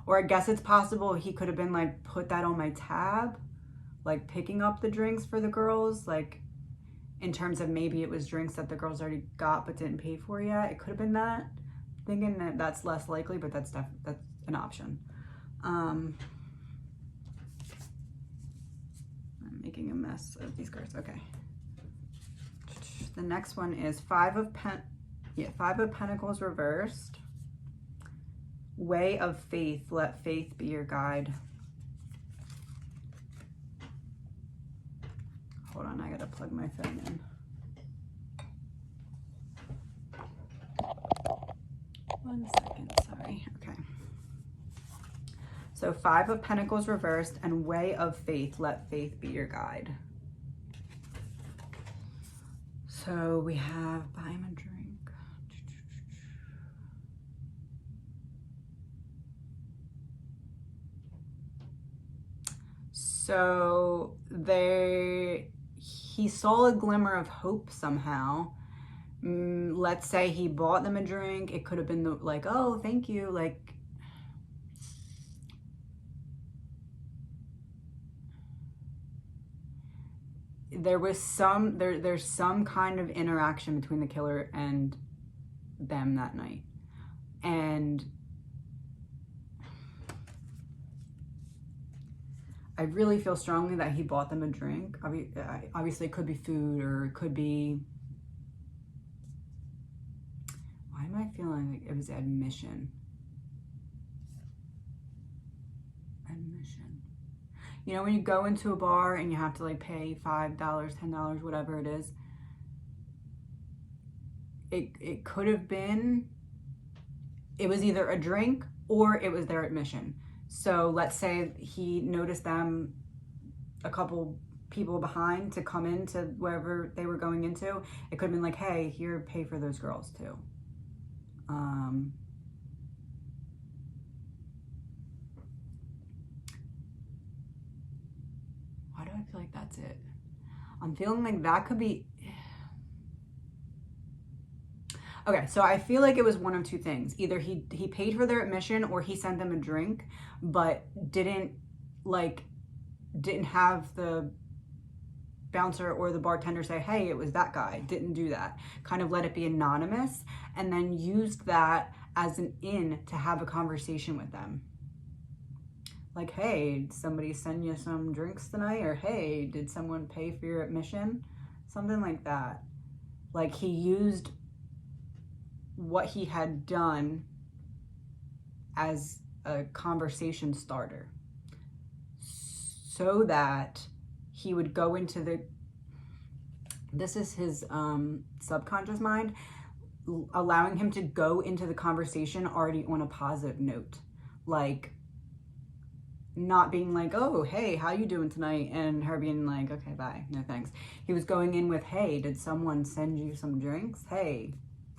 Or I guess it's possible he could have been like, put that on my tab, like picking up the drinks for the girls, like in terms of maybe it was drinks that the girls already got but didn't pay for yet. It could have been that. Thinking that that's less likely, but that's an option. I'm making a mess of these cards. Okay. The next one is Five of Pentacles reversed. Way of Faith. Let faith be your guide. Hold on, I gotta plug my phone in. One second, sorry. Okay. So Five of Pentacles reversed and Way of Faith. Let faith be your guide. So we have buy him a drink. So he saw a glimmer of hope somehow. Let's say he bought them a drink. It could have been like, oh, thank you. Like, there was there's some kind of interaction between the killer and them that night. And I really feel strongly that he bought them a drink. Obviously, it could be food, or it could be... Why am I feeling like it was admission? Admission. You know, when you go into a bar and you have to like pay $5, $10, whatever it is, it could have been, it was either a drink or it was their admission. So let's say he noticed them a couple people behind to come into wherever they were going into. It could have been like, hey, here, pay for those girls too. Why do I feel like that's it? I'm feeling like that could be... Okay, so I feel like it was one of two things. Either he paid for their admission or he sent them a drink, but didn't have the bouncer or the bartender say, hey, it was that guy. Didn't do that. Kind of let it be anonymous, and then used that as an in to have a conversation with them. Like, hey, did somebody send you some drinks tonight? Or hey, did someone pay for your admission? Something like that. Like, he used what he had done as a conversation starter so that he would go into this is his subconscious mind, allowing him to go into the conversation already on a positive note. Like, not being like, oh, hey, how you doing tonight? And her being like, okay, bye, no thanks. He was going in with, hey, did someone send you some drinks? Hey,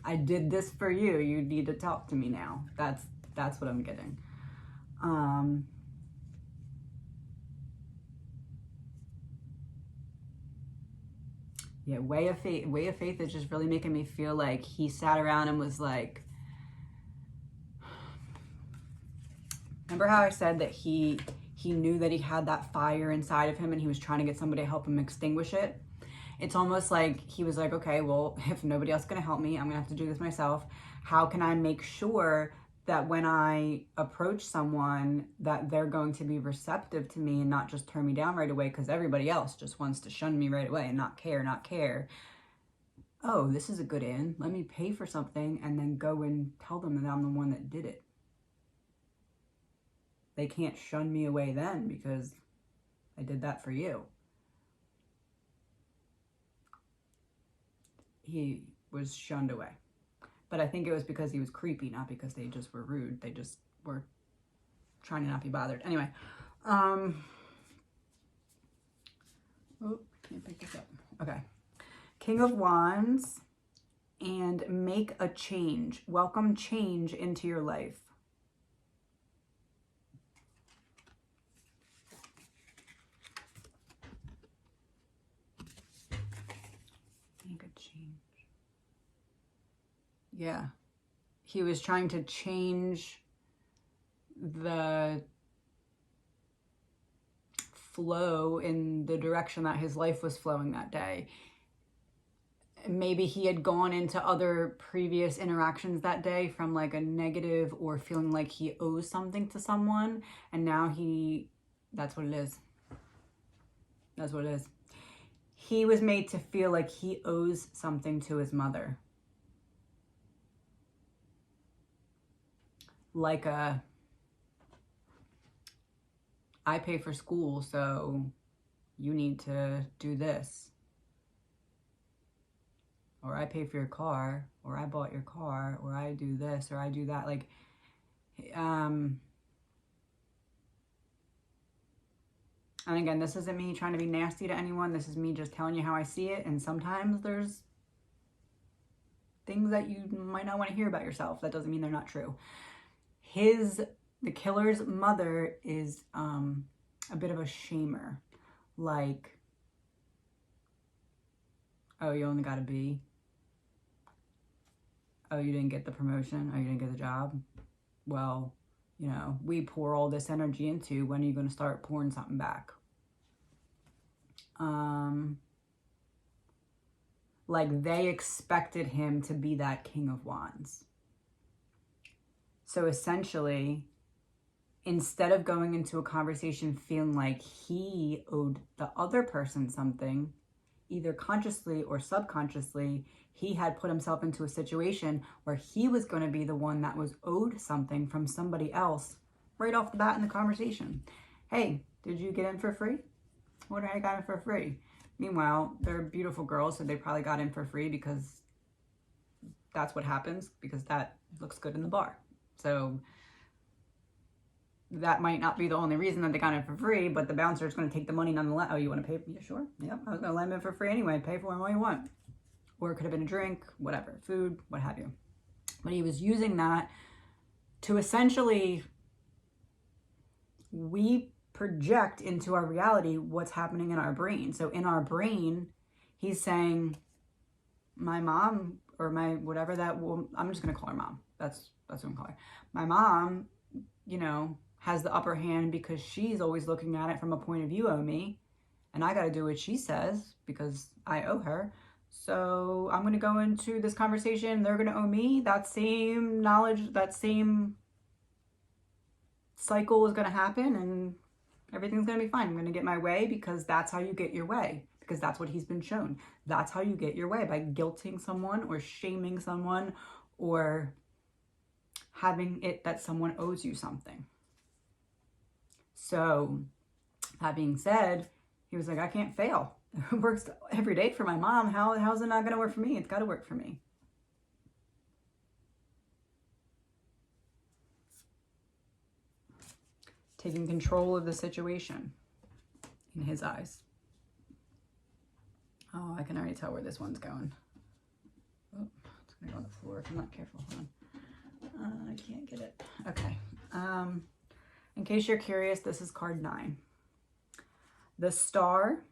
I did this for you. You need to talk to me now. That's what I'm getting. Yeah, way of faith. Way of faith is just really making me feel like he sat around and was like, remember how I said that he knew that he had that fire inside of him and he was trying to get somebody to help him extinguish it? It's almost like he was like, okay, well, if nobody else is going to help me, I'm going to have to do this myself. How can I make sure that when I approach someone that they're going to be receptive to me and not just turn me down right away because everybody else just wants to shun me right away and not care. Oh, this is a good in. Let me pay for something and then go and tell them that I'm the one that did it. They can't shun me away then because I did that for you. He was shunned away. But I think it was because he was creepy, not because they just were rude. They just were trying to not be bothered. Anyway. Oh, can't pick this up. Okay. King of Wands and make a change. Welcome change into your life. Make a change. Yeah. He was trying to change the flow in the direction that his life was flowing that day. Maybe he had gone into other previous interactions that day from like a negative or feeling like he owes something to someone. And now that's what it is. That's what it is. He was made to feel like he owes something to his mother. Like I pay for school, so you need to do this. Or I pay for your car, or I bought your car, or I do this, or I do that. Like, and again, this isn't me trying to be nasty to anyone. This is me just telling you how I see it. And sometimes there's things that you might not want to hear about yourself. That doesn't mean they're not true. The killer's mother is a bit of a shamer. Like, oh, you only got a B. Oh, you didn't get the promotion. Oh, you didn't get the job. Well, you know, we pour all this energy into, when are you going to start pouring something back? Like, they expected him to be that King of Wands. So essentially, instead of going into a conversation feeling like he owed the other person something, either consciously or subconsciously, he had put himself into a situation where he was going to be the one that was owed something from somebody else right off the bat in the conversation. Hey, did you get in for free? What did I got in for free? Meanwhile, they're beautiful girls, so they probably got in for free because that's what happens, because that looks good in the bar. So that might not be the only reason that they got it for free, but the bouncer is going to take the money nonetheless. Oh, you want to pay? Yeah, sure. Yep, I was going to let him in for free anyway. Pay for him all you want. Or it could have been a drink, whatever, food, what have you. But he was using that to essentially, we project into our reality what's happening in our brain. So in our brain, he's saying, my mom, or my whatever that will, I'm just going to call her mom. That's what I'm calling her. My mom, you know, has the upper hand because she's always looking at it from a point of view of me. And I got to do what she says because I owe her. So I'm going to go into this conversation. They're going to owe me. That same knowledge, that same cycle is going to happen, and everything's going to be fine. I'm going to get my way because that's how you get your way. Because that's what he's been shown. That's how you get your way, by guilting someone or shaming someone or having it that someone owes you something. So that being said, he was like, I can't fail. It works every day for my mom. How's it not going to work for me? It's got to work for me. Taking control of the situation in his eyes. Oh, I can already tell where this one's going. Oh, it's going to go on the floor if I'm not careful. Hold on. I can't get it. Okay. In case you're curious, this is card 9. The Star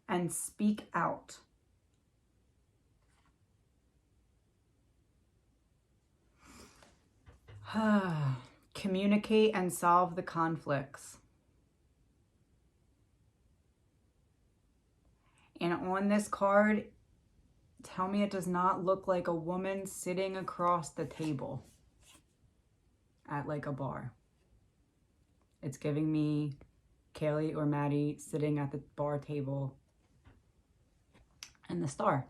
and Speak Out. Communicate and solve the conflicts. And on this card, tell me it does not look like a woman sitting across the table at like a bar. It's giving me Kaylee or Maddie sitting at the bar table. And the Star.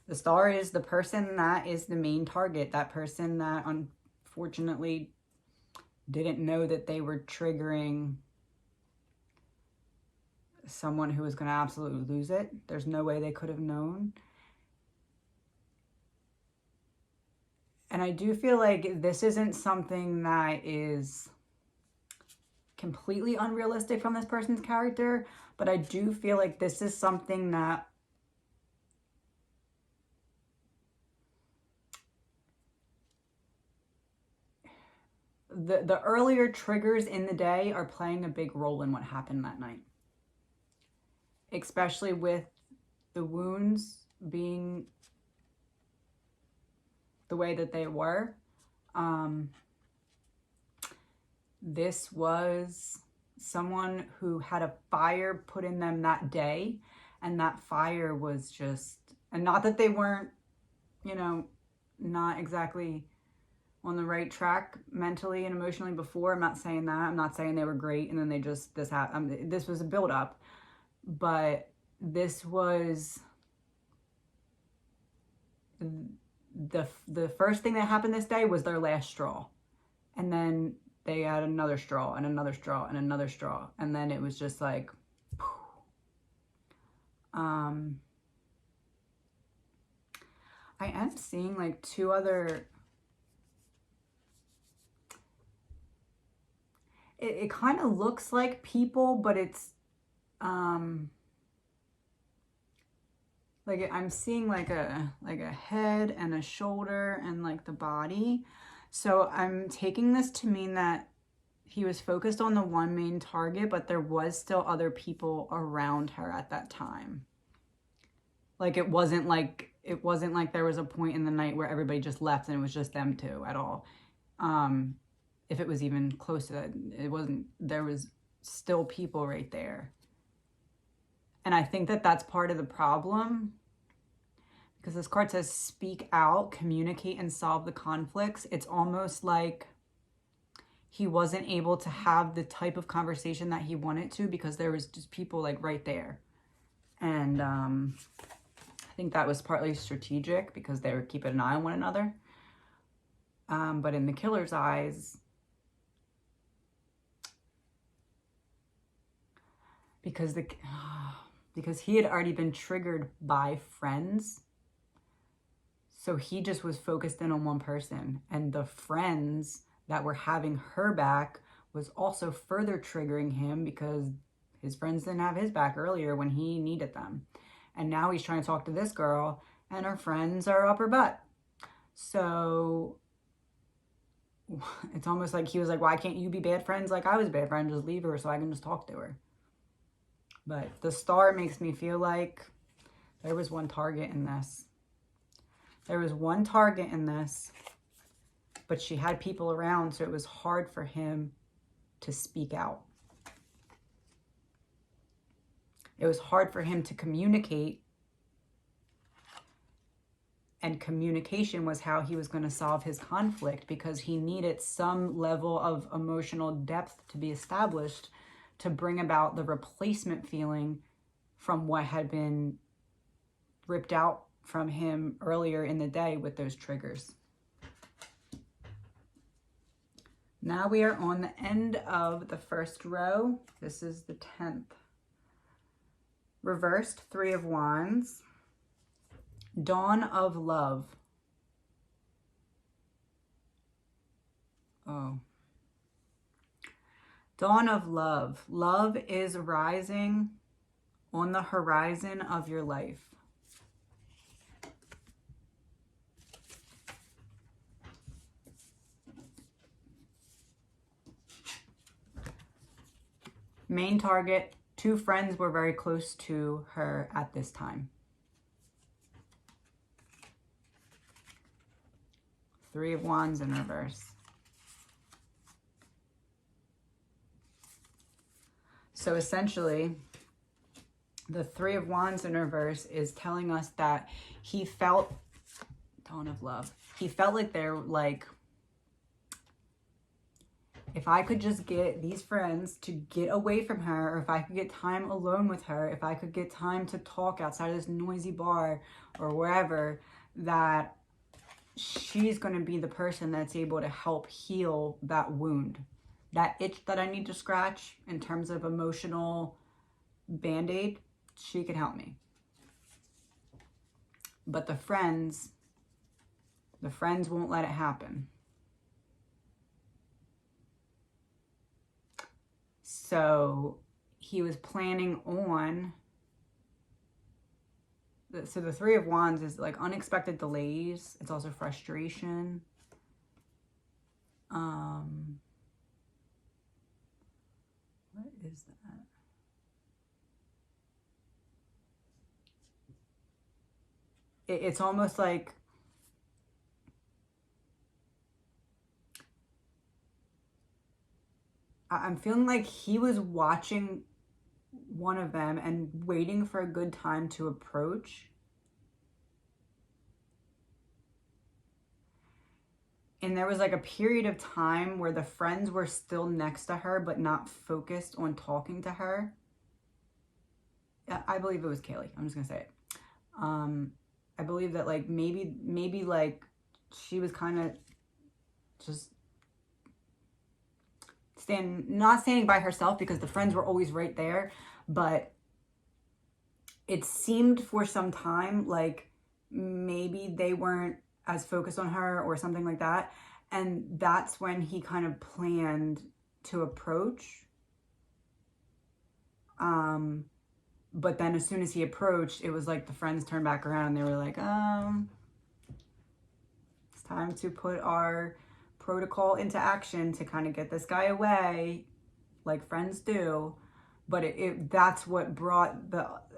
The Star is the person that is the main target. That person that unfortunately didn't know that they were triggering someone who was going to absolutely lose it. There's no way they could have known. And I do feel like this isn't something that is completely unrealistic from this person's character, but I do feel like this is something that the earlier triggers in the day are playing a big role in what happened that night. Especially with the wounds being the way that they were. This was someone who had a fire put in them that day, and that fire was just, and not that they weren't, you know, not exactly on the right track mentally and emotionally before. I'm not saying that. I'm not saying they were great and then they just, this happened. This was a build-up. But this was the first thing that happened this day was their last straw. And then they had another straw and another straw and another straw. And then it was just like, I am seeing like 2 other, it kind of looks like people, but it's, like I'm seeing like a head and a shoulder and like the body. So I'm taking this to mean that he was focused on the one main target, but there was still other people around her at that time. Like it wasn't like there was a point in the night where everybody just left and it was just them 2 at all. If it was even close to that, it wasn't, there was still people right there. And I think that that's part of the problem, because this card says speak out, communicate, and solve the conflicts. It's almost like he wasn't able to have the type of conversation that he wanted to because there was just people like right there. And I think that was partly strategic because they were keeping an eye on one another. But in the killer's eyes, because he had already been triggered by friends. So he just was focused in on one person, and the friends that were having her back was also further triggering him because his friends didn't have his back earlier when he needed them. And now he's trying to talk to this girl and her friends are up her butt. So it's almost like he was like, why can't you be bad friends like I was bad friend? Just leave her so I can just talk to her. But the star makes me feel like there was one target in this. There was one target in this, but she had people around, so it was hard for him to speak out. It was hard for him to communicate, and communication was how he was going to solve his conflict, because he needed some level of emotional depth to be established to bring about the replacement feeling from what had been ripped out from him earlier in the day with those triggers. Now we are on the end of the first row. This is the 10th. Reversed 3 of Wands. Dawn of love. Oh. Dawn of love. Love is rising on the horizon of your life. Main target, 2 friends were very close to her at this time. 3 of Wands in reverse. So essentially, the 3 of Wands in reverse is telling us that he felt, Dawn of love, he felt like they're like, if I could just get these friends to get away from her, or if I could get time alone with her, if I could get time to talk outside of this noisy bar or wherever, that she's going to be the person that's able to help heal that wound, that itch that I need to scratch in terms of emotional band-aid. She can help me. But the friends won't let it happen. So he was planning on, so the 3 of Wands is like unexpected delays. It's also frustration. What is that? It's almost like I'm feeling like he was watching one of them and waiting for a good time to approach. And there was like a period of time where the friends were still next to her, but not focused on talking to her. I believe it was Kaylee. I'm just going to say it. I believe that like maybe like she was kind of just not standing by herself, because the friends were always right there, but it seemed for some time like maybe they weren't as focused on her or something like that. And that's when he kind of planned to approach. But then as soon as he approached, it was like the friends turned back around and they were like, it's time to put our protocol into action to kind of get this guy away, like friends do. But that's what brought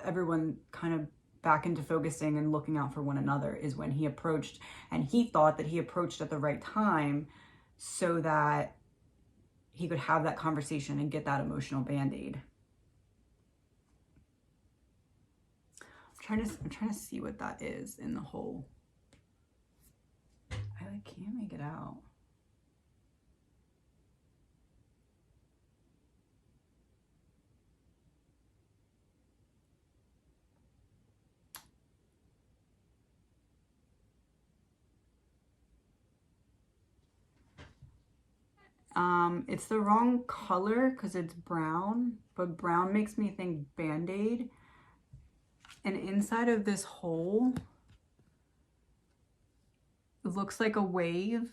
everyone kind of back into focusing and looking out for one another, is when he approached, and he thought that he approached at the right time so that he could have that conversation and get that emotional band-aid. I'm trying to see what that is in the whole. I like can't make it out. It's the wrong color because it's brown, but brown makes me think Band-Aid. And inside of this hole, it looks like a wave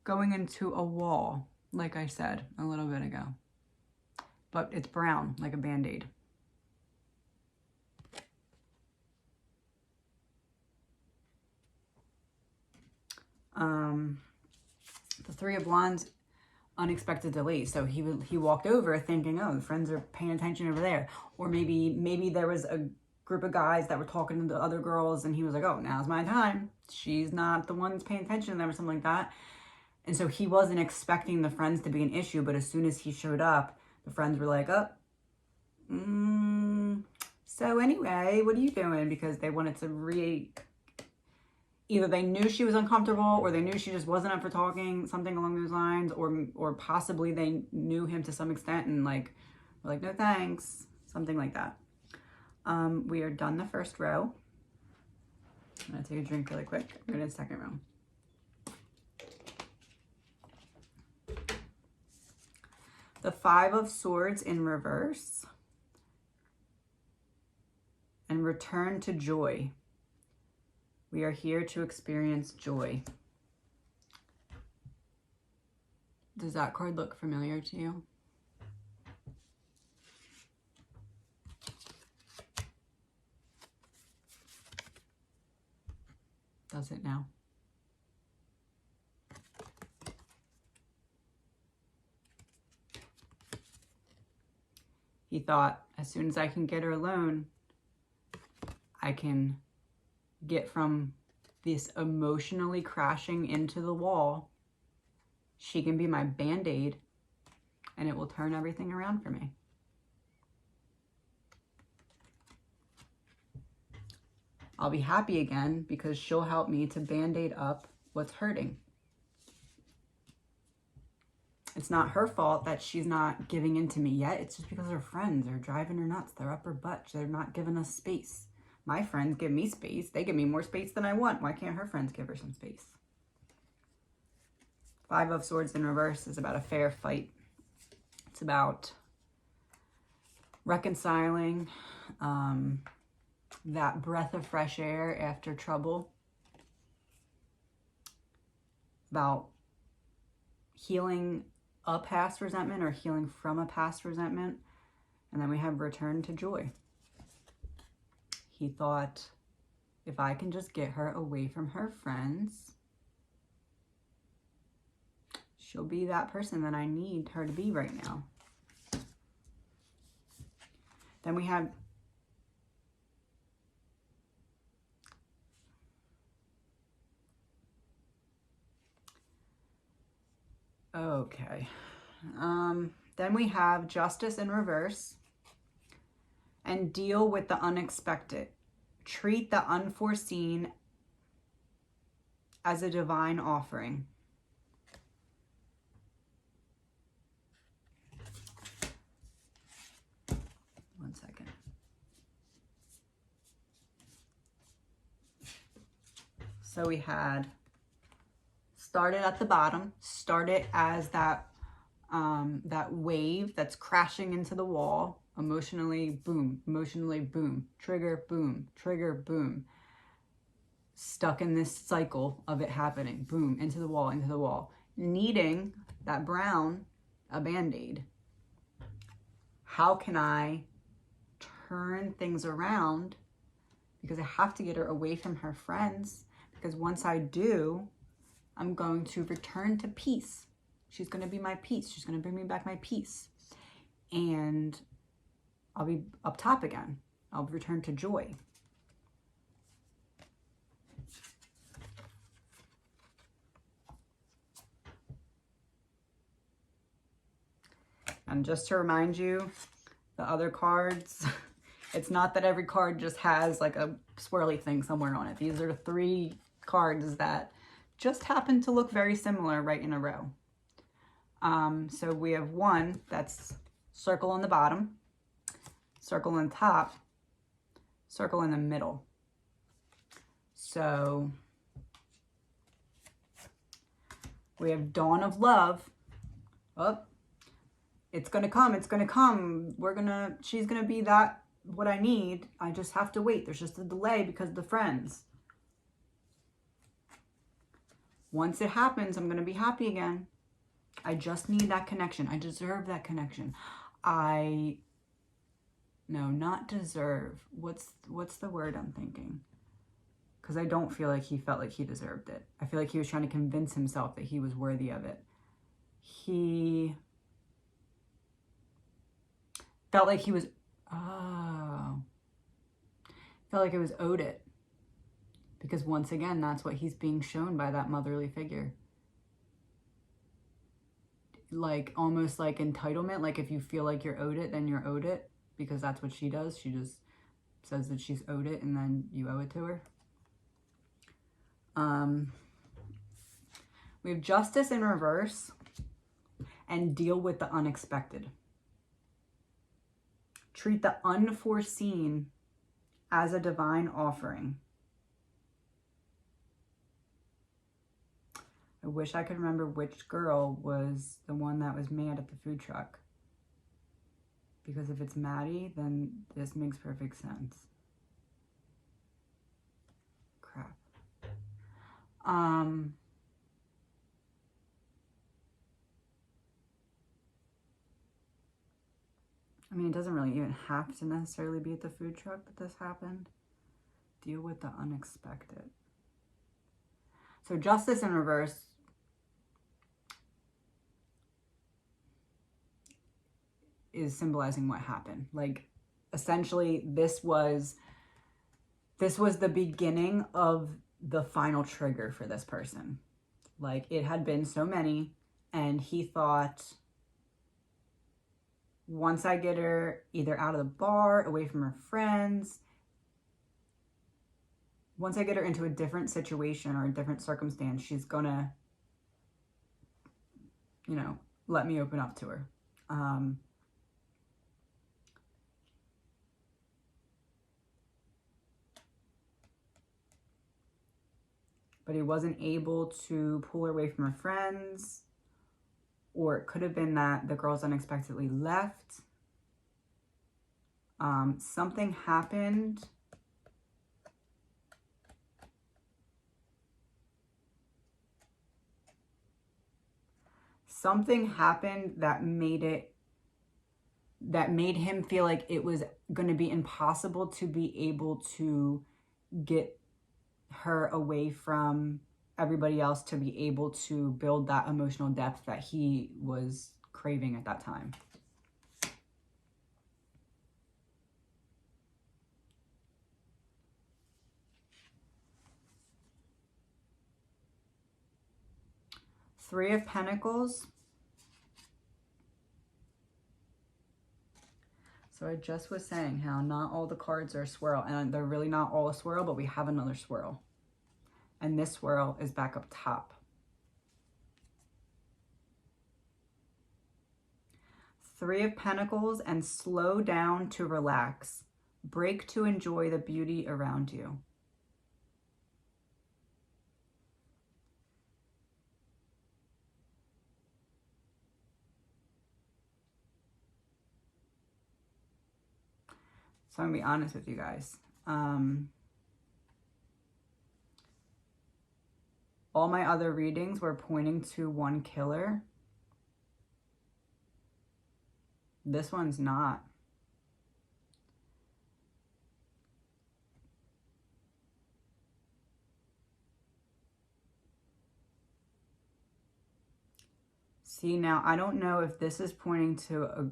going into a wall, like I said a little bit ago. But it's brown, like a Band-Aid. The Three of Wands, unexpected delay. So he walked over thinking, oh, the friends are paying attention over there. Or maybe there was a group of guys that were talking to the other girls and he was like, oh, now's my time. She's not the one that's paying attention to them or something like that. And so he wasn't expecting the friends to be an issue, but as soon as he showed up, the friends were like, oh, so anyway, what are you doing? Because they wanted to either they knew she was uncomfortable or they knew she just wasn't up for talking, something along those lines, or possibly they knew him to some extent and like, were like, no thanks, something like that. We are done the first row. I'm gonna take a drink really quick. I'm going to the second row. The Five of Swords in reverse. And return to joy. We are here to experience joy. Does that card look familiar to you? Does it now? He thought, as soon as I can get her alone, I can get from this emotionally crashing into the wall. She can be my Band-Aid and it will turn everything around for me. I'll be happy again because she'll help me to Band-Aid up what's hurting. It's not her fault that she's not giving in to me yet. It's just because her friends are driving her nuts. They're up her butt. They're not giving us space. My friends give me space. They give me more space than I want. Why can't her friends give her some space? Five of Swords in reverse is about a fair fight. It's about reconciling, that breath of fresh air after trouble. About healing a past resentment or healing from a past resentment. And then we have return to joy. He thought, if I can just get her away from her friends, she'll be that person that I need her to be right now. Then we have then we have Justice in reverse. And deal with the unexpected. Treat the unforeseen as a divine offering. One second. So we had started at the bottom, started as that wave that's crashing into the wall. Emotionally boom, trigger, boom. Stuck in this cycle of it happening. Boom, into the wall. Needing that brown, a Band-Aid. How can I turn things around? Because I have to get her away from her friends. Because once I do, I'm going to return to peace. She's going to be my peace. She's going to bring me back my peace. And I'll be up top again. I'll return to joy. And just to remind you, the other cards, it's not that every card just has like a swirly thing somewhere on it. These are 3 cards that just happen to look very similar right in a row. So we have one that's circle on the bottom, circle on top, circle in the middle. So we have Dawn of Love. Oh, it's gonna come, it's gonna come. She's gonna be that, what I need. I just have to wait. There's just a delay because of the friends. Once it happens, I'm going to be happy again. I just need that connection. I deserve that connection. No, not deserve. What's the word I'm thinking? Because I don't feel like he felt like he deserved it. I feel like he was trying to convince himself that he was worthy of it. He felt like he was, felt like it was owed it. Because once again, that's what he's being shown by that motherly figure. Like, almost like entitlement. Like, if you feel like you're owed it, then you're owed it. Because that's what she does. She just says that she's owed it, and then you owe it to her. We have justice in reverse and deal with the unexpected. Treat the unforeseen as a divine offering. I wish I could remember which girl was the one that was mad at the food truck. Because if it's Maddie, then this makes perfect sense. Crap. I mean, it doesn't really even have to necessarily be at the food truck that this happened. Deal with the unexpected. So justice in reverse is symbolizing what happened. Like, essentially, this was the beginning of the final trigger for this person. Like, it had been so many, and he thought, once I get her either out of the bar, away from her friends, once I get her into a different situation or a different circumstance, she's gonna, you know, let me open up to her. But he wasn't able to pull her away from her friends. Or it could have been that the girls unexpectedly left. Something happened. Something happened that made him feel like it was going to be impossible to be able to get her away from everybody else, to be able to build that emotional depth that he was craving at that time. Three of Pentacles. So I just was saying how not all the cards are a swirl, and they're really not all a swirl, but we have another swirl. And this swirl is back up top. Three of Pentacles and slow down to relax. Break to enjoy the beauty around you. So I'm going to be honest with you guys. All my other readings were pointing to one killer. This one's not. See, now I don't know if this is pointing to a...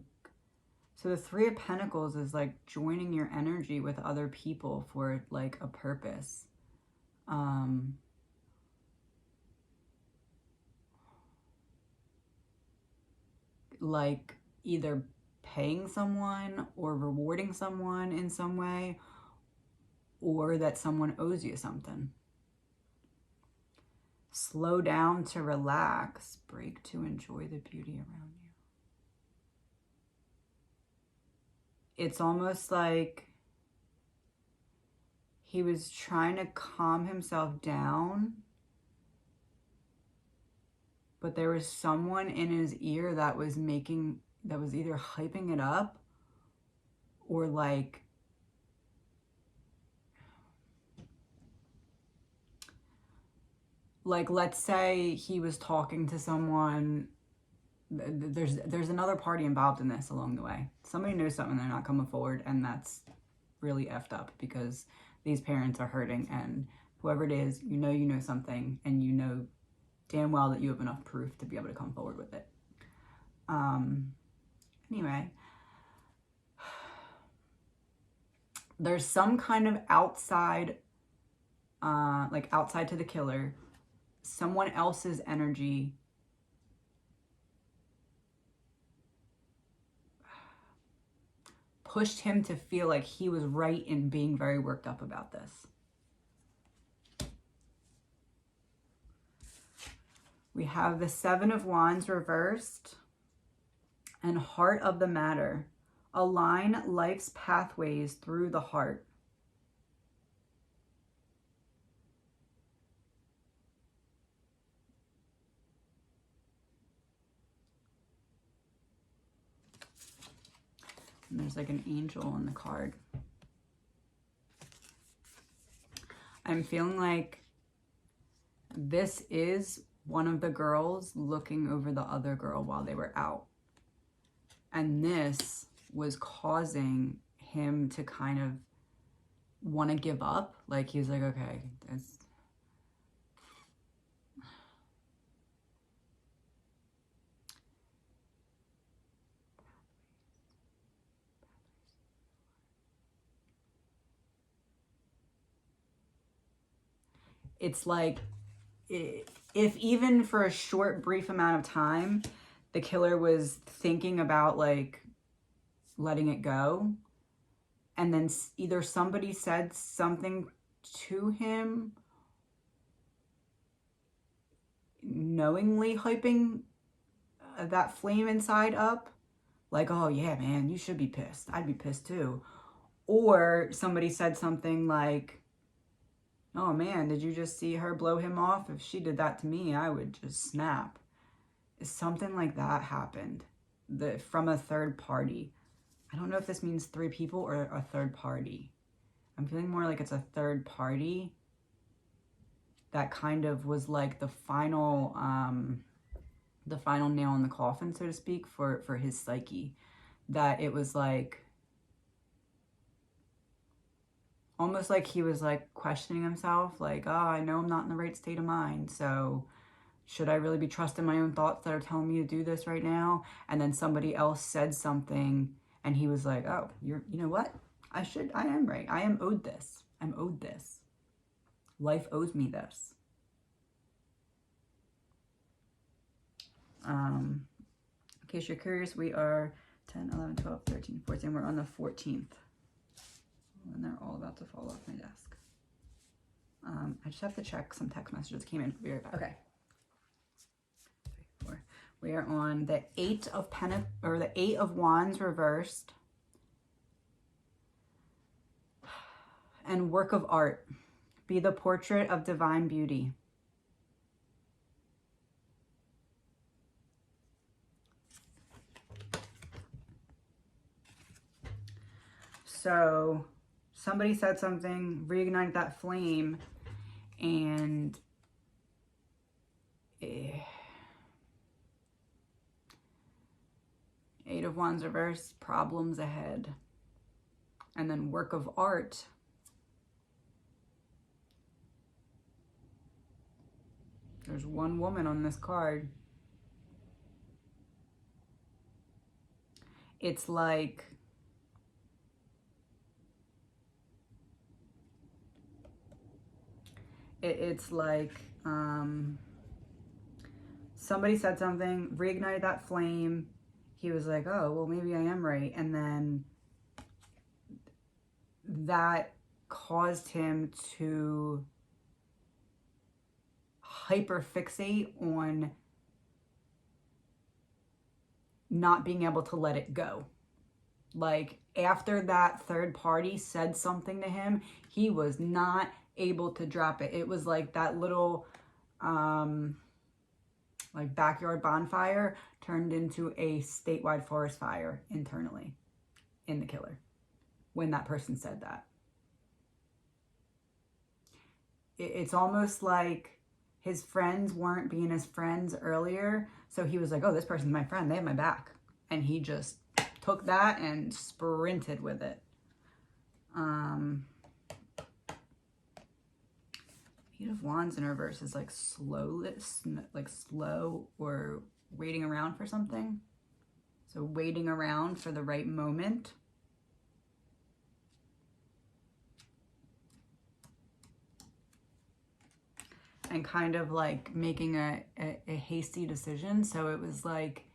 So the Three of Pentacles is like joining your energy with other people for like a purpose. Like either paying someone or rewarding someone in some way, or that someone owes you something. Slow down to relax. Break to enjoy the beauty around you. It's almost like he was trying to calm himself down, but there was someone in his ear that was either hyping it up or like like, let's say he was talking to someone. There's another party involved in this along the way. Somebody knows something, they're not coming forward, and that's really effed up, because these parents are hurting, and whoever it is, you know something, and you know damn well that you have enough proof to be able to come forward with it. Anyway, there's some kind of outside, like outside to the killer, someone else's energy pushed him to feel like he was right in being very worked up about this. We have the Seven of Wands reversed and Heart of the Matter. Align life's pathways through the heart. And there's like an angel on the card. I'm feeling like this is one of the girls looking over the other girl while they were out. And this was causing him to kind of want to give up. Like, he's like, okay, this. It's like, if even for a short, brief amount of time, the killer was thinking about like letting it go, and then either somebody said something to him, knowingly hyping that flame inside up, like, oh yeah, man, you should be pissed. I'd be pissed too. Or somebody said something like, oh man, did you just see her blow him off? If she did that to me, I would just snap. Something like that happened from a third party. I don't know if this means 3 people or a third party. I'm feeling more like it's a third party that kind of was like the final nail in the coffin, so to speak, for his psyche. That it was like, almost like he was like questioning himself, like, oh, I know I'm not in the right state of mind, so should I really be trusting my own thoughts that are telling me to do this right now? And then somebody else said something, and he was like, oh, you know what? I am right. I am owed this. I'm owed this. Life owes me this. In case you're curious, we are 10, 11, 12, 13, 14. We're on the 14th. And they're all about to fall off my desk. I just have to check some text messages that came in. Weird. Okay. 3, 4. We are on the 8 of the 8 of Wands reversed. And work of art. Be the portrait of divine beauty. So somebody said something, reignite that flame, and 8 of Wands reversed, problems ahead. And then work of art. There's one woman on this card. It's like, it's like somebody said something, reignited that flame. He was like, oh, well, maybe I am right. And then that caused him to hyperfixate on not being able to let it go. Like, after that third party said something to him, he was not able to drop it. It was like that little like backyard bonfire turned into a statewide forest fire internally in the killer when that person said that. It's almost like his friends weren't being his friends earlier. So he was like, oh, this person's my friend. They have my back. And he just took that and sprinted with it. Eight of Wands in reverse is like slow or waiting around for something. So waiting around for the right moment. And kind of like making a hasty decision. So it was like,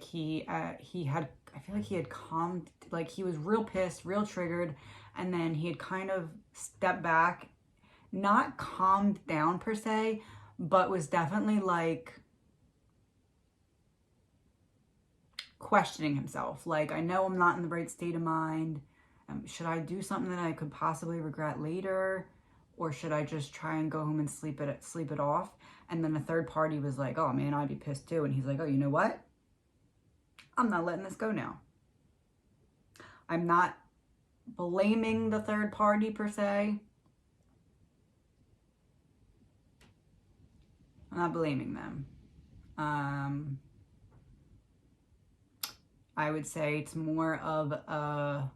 he had, I feel like he had calmed, like he was real pissed, real triggered, and then he had kind of stepped back, not calmed down per se, but was definitely like questioning himself. Like, I know I'm not in the right state of mind. Should I do something that I could possibly regret later? Or should I just try and go home and sleep it off? And then the third party was like, oh man, I'd be pissed too. And he's like, oh, you know what? I'm not letting this go now. I'm not blaming the third party per se. I'm not blaming them. I would say it's more of a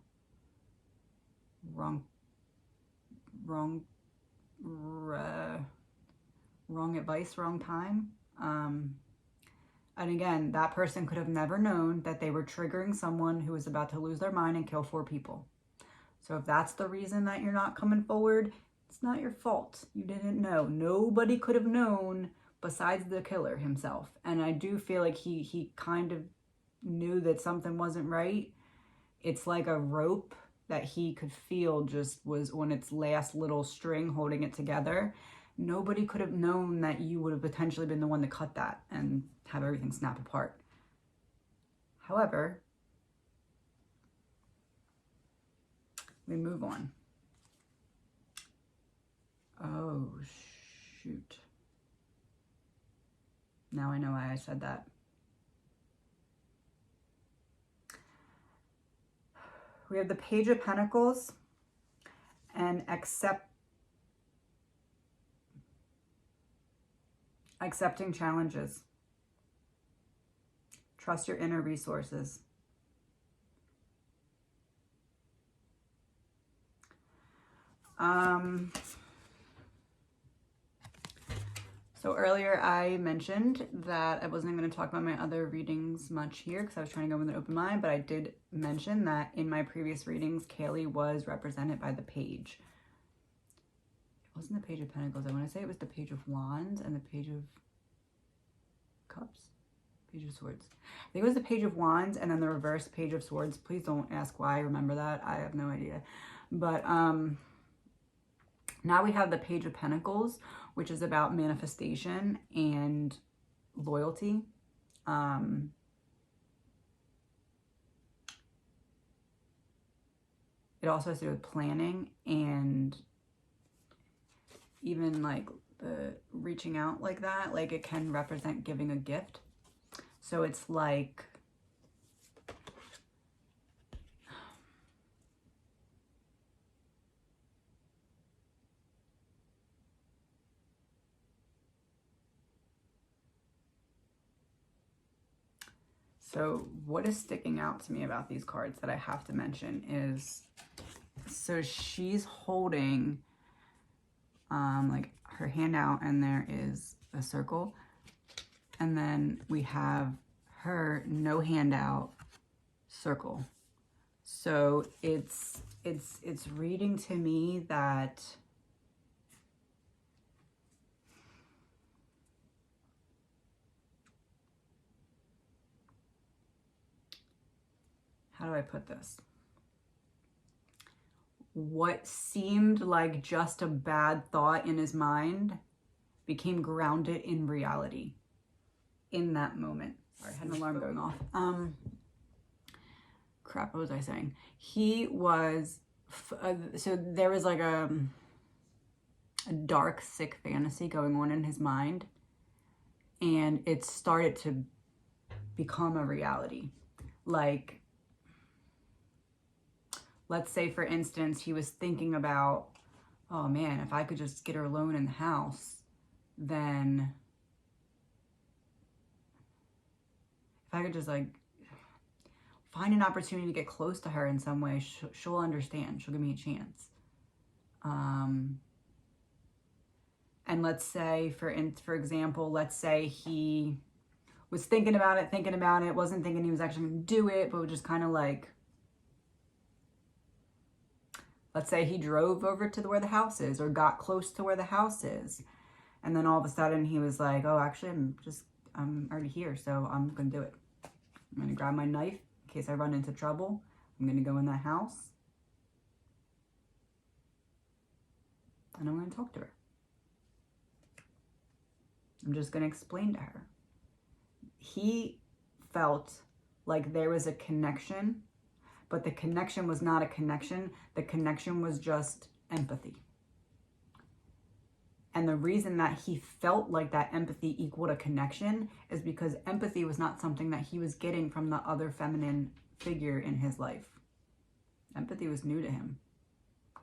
wrong advice, wrong time. And again, that person could have never known that they were triggering someone who was about to lose their mind and kill 4 people. So if that's the reason that you're not coming forward, it's not your fault. You didn't know. Nobody could have known besides the killer himself. And I do feel like he kind of knew that something wasn't right. It's like a rope that he could feel just was on its last little string holding it together. Nobody could have known that you would have potentially been the one to cut that and have everything snap apart. However, we move on. Oh, shoot. Now I know why I said that. We have the Page of Pentacles and accepting challenges. Trust your inner resources. So earlier I mentioned that I wasn't going to talk about my other readings much here because I was trying to go with an open mind, but I did mention that in my previous readings, Kaylee was represented by the Page. It wasn't the Page of Pentacles. I want to say it was the Page of Wands and the Page of Cups. Page of Swords. I think it was the Page of Wands and then the reverse Page of Swords. Please don't ask why I remember that. I have no idea. But now we have the Page of Pentacles, which is about manifestation and loyalty. It also has to do with planning and even like the reaching out like that. Like it can represent giving a gift. So it's like so what is sticking out to me about these cards that I have to mention is, so she's holding like her hand out and there is a circle. And then we have her no hand out circle. So it's reading to me that how do I put this? What seemed like just a bad thought in his mind became grounded in reality in that moment. Sorry, I had an alarm going off. Crap, what was I saying? He was, so there was like a dark, sick fantasy going on in his mind, and it started to become a reality. Like let's say, for instance, he was thinking about, oh man, if I could just get her alone in the house, then if I could just like find an opportunity to get close to her in some way, she'll understand. She'll give me a chance. And let's say, for example, let's say he was thinking about it, wasn't thinking he was actually going to do it, but was just kind of like, let's say he drove over to where the house is, or got close to where the house is. And then all of a sudden he was like, oh, actually, I'm already here, so I'm going to do it. I'm going to grab my knife in case I run into trouble. I'm going to go in that house. And I'm going to talk to her. I'm just going to explain to her. He felt like there was a connection, but the connection was not a connection. The connection was just empathy. And the reason that he felt like that empathy equaled a connection is because empathy was not something that he was getting from the other feminine figure in his life. Empathy was new to him.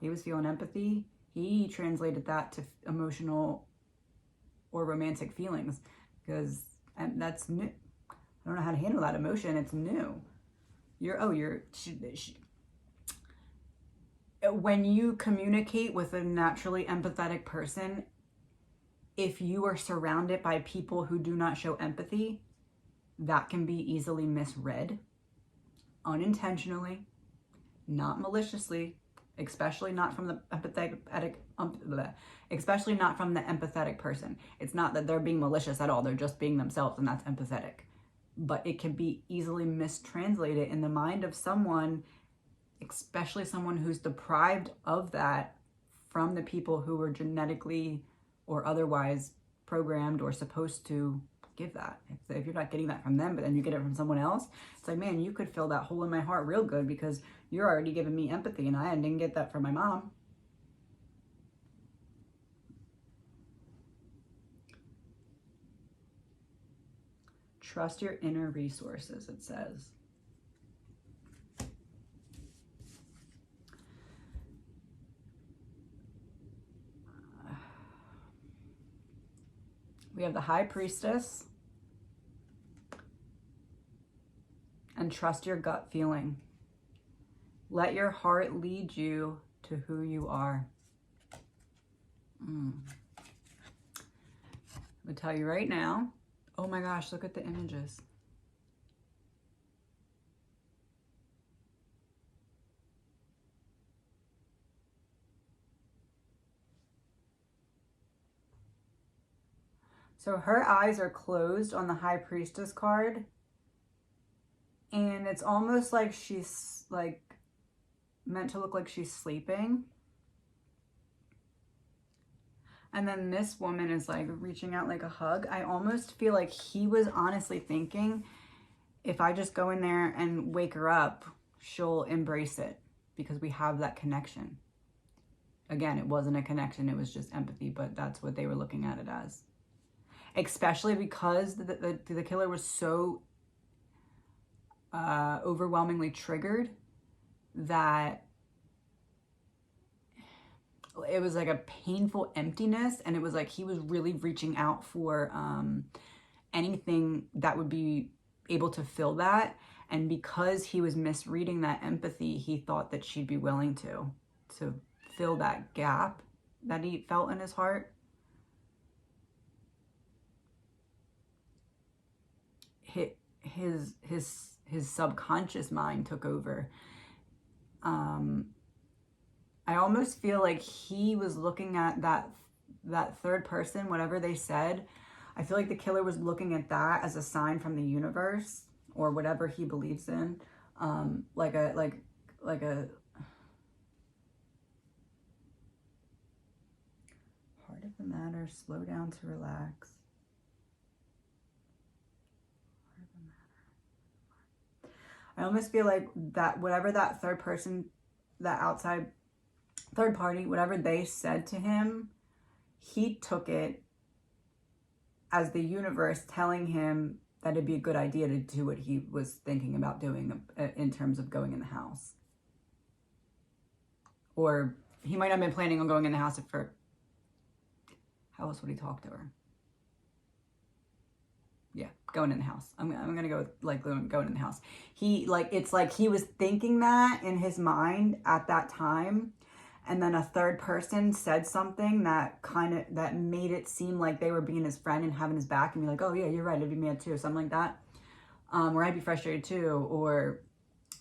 He was feeling empathy. He translated that to emotional or romantic feelings, because that's new. I don't know how to handle that emotion. It's new. When you communicate with a naturally empathetic person, if you are surrounded by people who do not show empathy, that can be easily misread, unintentionally, not maliciously, especially not from the empathetic person. It's not that they're being malicious at all. They're just being themselves, and that's empathetic. But it can be easily mistranslated in the mind of someone, especially someone who's deprived of that from the people who were genetically or otherwise programmed or supposed to give that. If you're not getting that from them, but then you get it from someone else, it's like, man, you could fill that hole in my heart real good because you're already giving me empathy, and I didn't get that from my mom. Trust your inner resources, it says. We have the High Priestess. And trust your gut feeling. Let your heart lead you to who you are. I'm going to tell you right now. Oh my gosh, look at the images. So her eyes are closed on the High Priestess card. And it's almost like she's like meant to look like she's sleeping. And then this woman is like reaching out like a hug. I almost feel like he was honestly thinking, if I just go in there and wake her up, she'll embrace it because we have that connection. Again, it wasn't a connection, it was just empathy, but that's what they were looking at it as. Especially because the killer was so overwhelmingly triggered that it was like a painful emptiness, and it was like he was really reaching out for anything that would be able to fill that. And because he was misreading that empathy, he thought that she'd be willing to fill that gap that he felt in his heart. His subconscious mind took over. I almost feel like he was looking at that third person, whatever they said. I feel like the killer was looking at that as a sign from the universe or whatever he believes in, like a heart of the matter, slow down to relax. I almost feel like that whatever that third person, that outside third party, whatever they said to him, he took it as the universe telling him that it'd be a good idea to do what he was thinking about doing in terms of going in the house. Or he might not have been planning on going in the house for, how else would he talk to her? Yeah, going in the house. I'm gonna go with like going in the house. It's like he was thinking that in his mind at that time, and then a third person said something that that made it seem like they were being his friend and having his back and be like, oh yeah, you're right, I'd be mad too, something like that. Or I'd be frustrated too. Or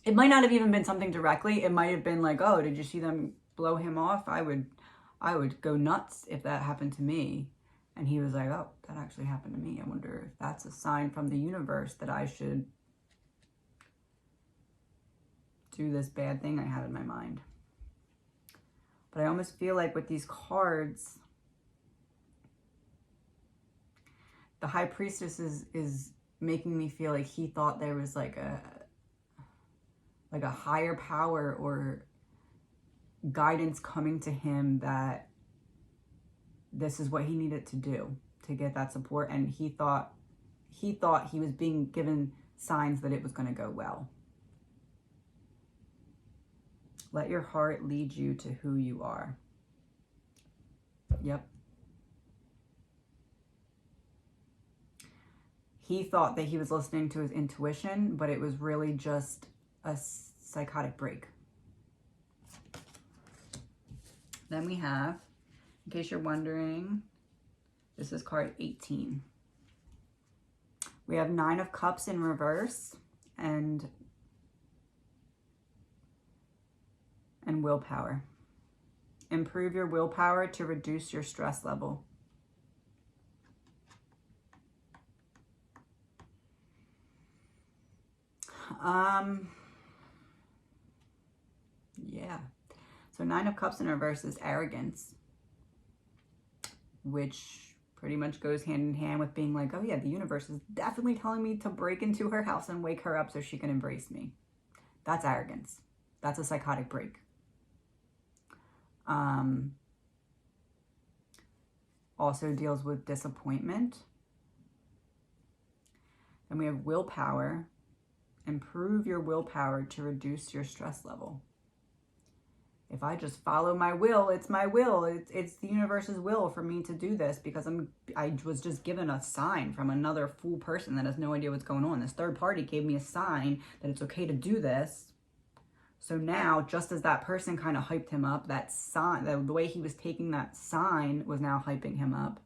it might not have even been something directly. It might have been like, oh, did you see them blow him off? I would go nuts if that happened to me. And he was like, oh, that actually happened to me. I wonder if that's a sign from the universe that I should do this bad thing I have in my mind. But I almost feel like with these cards, the High Priestess is making me feel like he thought there was like a higher power or guidance coming to him that this is what he needed to do to get that support, and he thought he was being given signs that it was going to go well. Let your heart lead you to who you are. Yep. He thought that he was listening to his intuition, but it was really just a psychotic break. Then we have, in case you're wondering, this is card 18. We have 9 of Cups in reverse and willpower. Improve your willpower to reduce your stress level. Yeah. So 9 of Cups in reverse is arrogance, which pretty much goes hand in hand with being like, oh yeah, the universe is definitely telling me to break into her house and wake her up so she can embrace me. That's arrogance. That's a psychotic break. Also deals with disappointment. Then we have willpower. Improve your willpower to reduce your stress level. If I just follow my will, it's my will. It's the universe's will for me to do this because I was just given a sign from another fool person that has no idea what's going on. This third party gave me a sign that it's okay to do this. So now, just as that person kind of hyped him up, that sign, the way he was taking that sign was now hyping him up.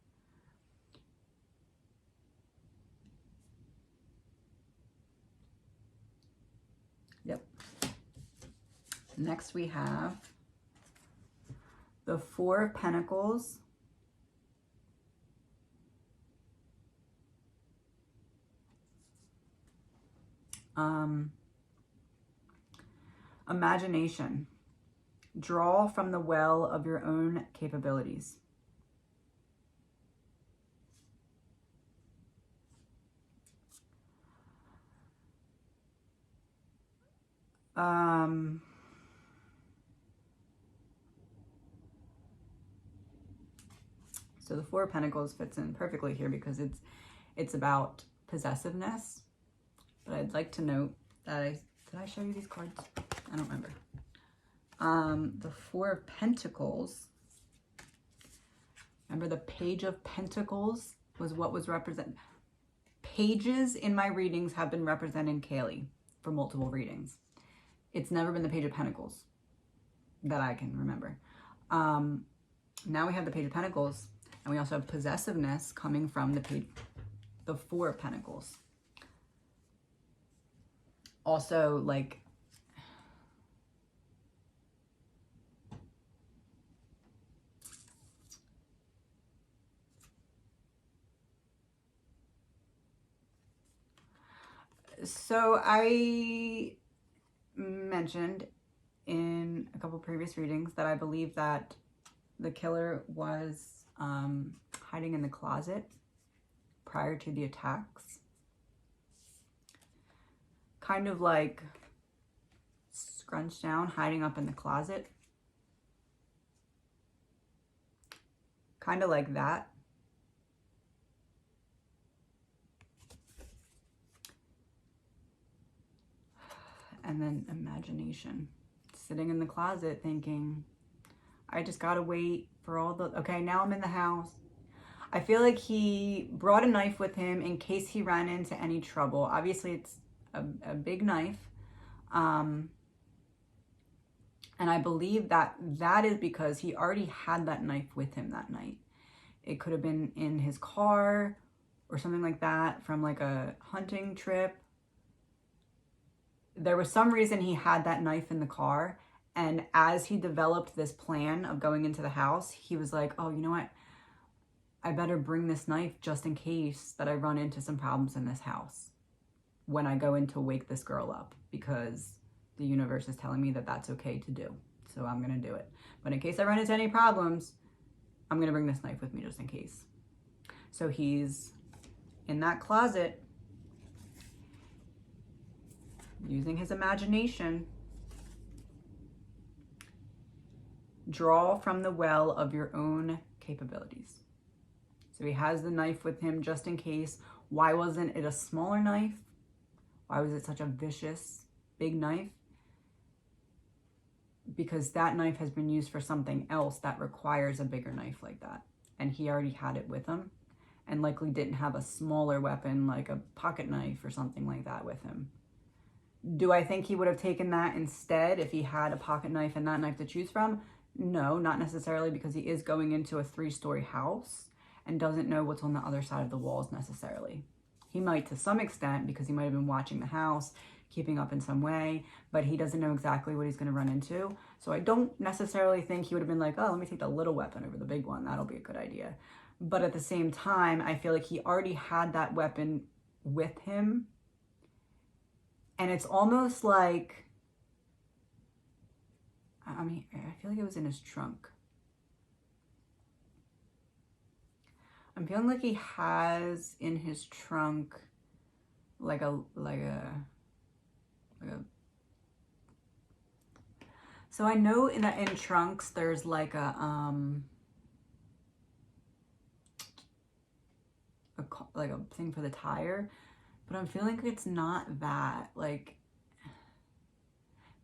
Yep. Next we have the 4 of Pentacles. Imagination. Draw from the well of your own capabilities. So the 4 of Pentacles fits in perfectly here because it's about possessiveness. But I'd like to note that did I show you these cards? I don't remember. The 4 of Pentacles. Remember the Page of Pentacles was what was represented. Pages in my readings have been representing Kaylee for multiple readings. It's never been the Page of Pentacles that I can remember. Now we have the Page of Pentacles, and we also have possessiveness coming from the 4 of Pentacles. Also, like, so I mentioned in a couple previous readings that I believe that the killer was hiding in the closet prior to the attacks. Kind of like scrunched down, hiding up in the closet. Kind of like that. And then imagination. Sitting in the closet thinking, I just gotta wait for all the, okay, now I'm in the house. I feel like he brought a knife with him in case he ran into any trouble. Obviously, it's a big knife. And I believe that that is because he already had that knife with him that night. It could have been in his car or something like that from like a hunting trip. There was some reason he had that knife in the car. And as he developed this plan of going into the house, he was like, oh, you know what? I better bring this knife just in case that I run into some problems in this house when I go in to wake this girl up, because the universe is telling me that that's okay to do. So I'm going to do it. But in case I run into any problems, I'm going to bring this knife with me just in case. So he's in that closet using his imagination. Draw from the well of your own capabilities. So he has the knife with him just in case. Why wasn't it a smaller knife? Why was it such a vicious, big knife? Because that knife has been used for something else that requires a bigger knife like that. And he already had it with him and likely didn't have a smaller weapon like a pocket knife or something like that with him. Do I think he would have taken that instead if he had a pocket knife and that knife to choose from? No, not necessarily, because he is going into a 3-story house and doesn't know what's on the other side of the walls necessarily. He might to some extent because he might have been watching the house, keeping up in some way, but he doesn't know exactly what he's going to run into. So I don't necessarily think he would have been like, oh, let me take the little weapon over the big one. That'll be a good idea. But at the same time, I feel like he already had that weapon with him. And it's almost like, I mean, I feel like it was in his trunk. I'm feeling like he has in his trunk like a so I know in trunks there's like a thing for the tire, but I'm feeling like it's not that. Like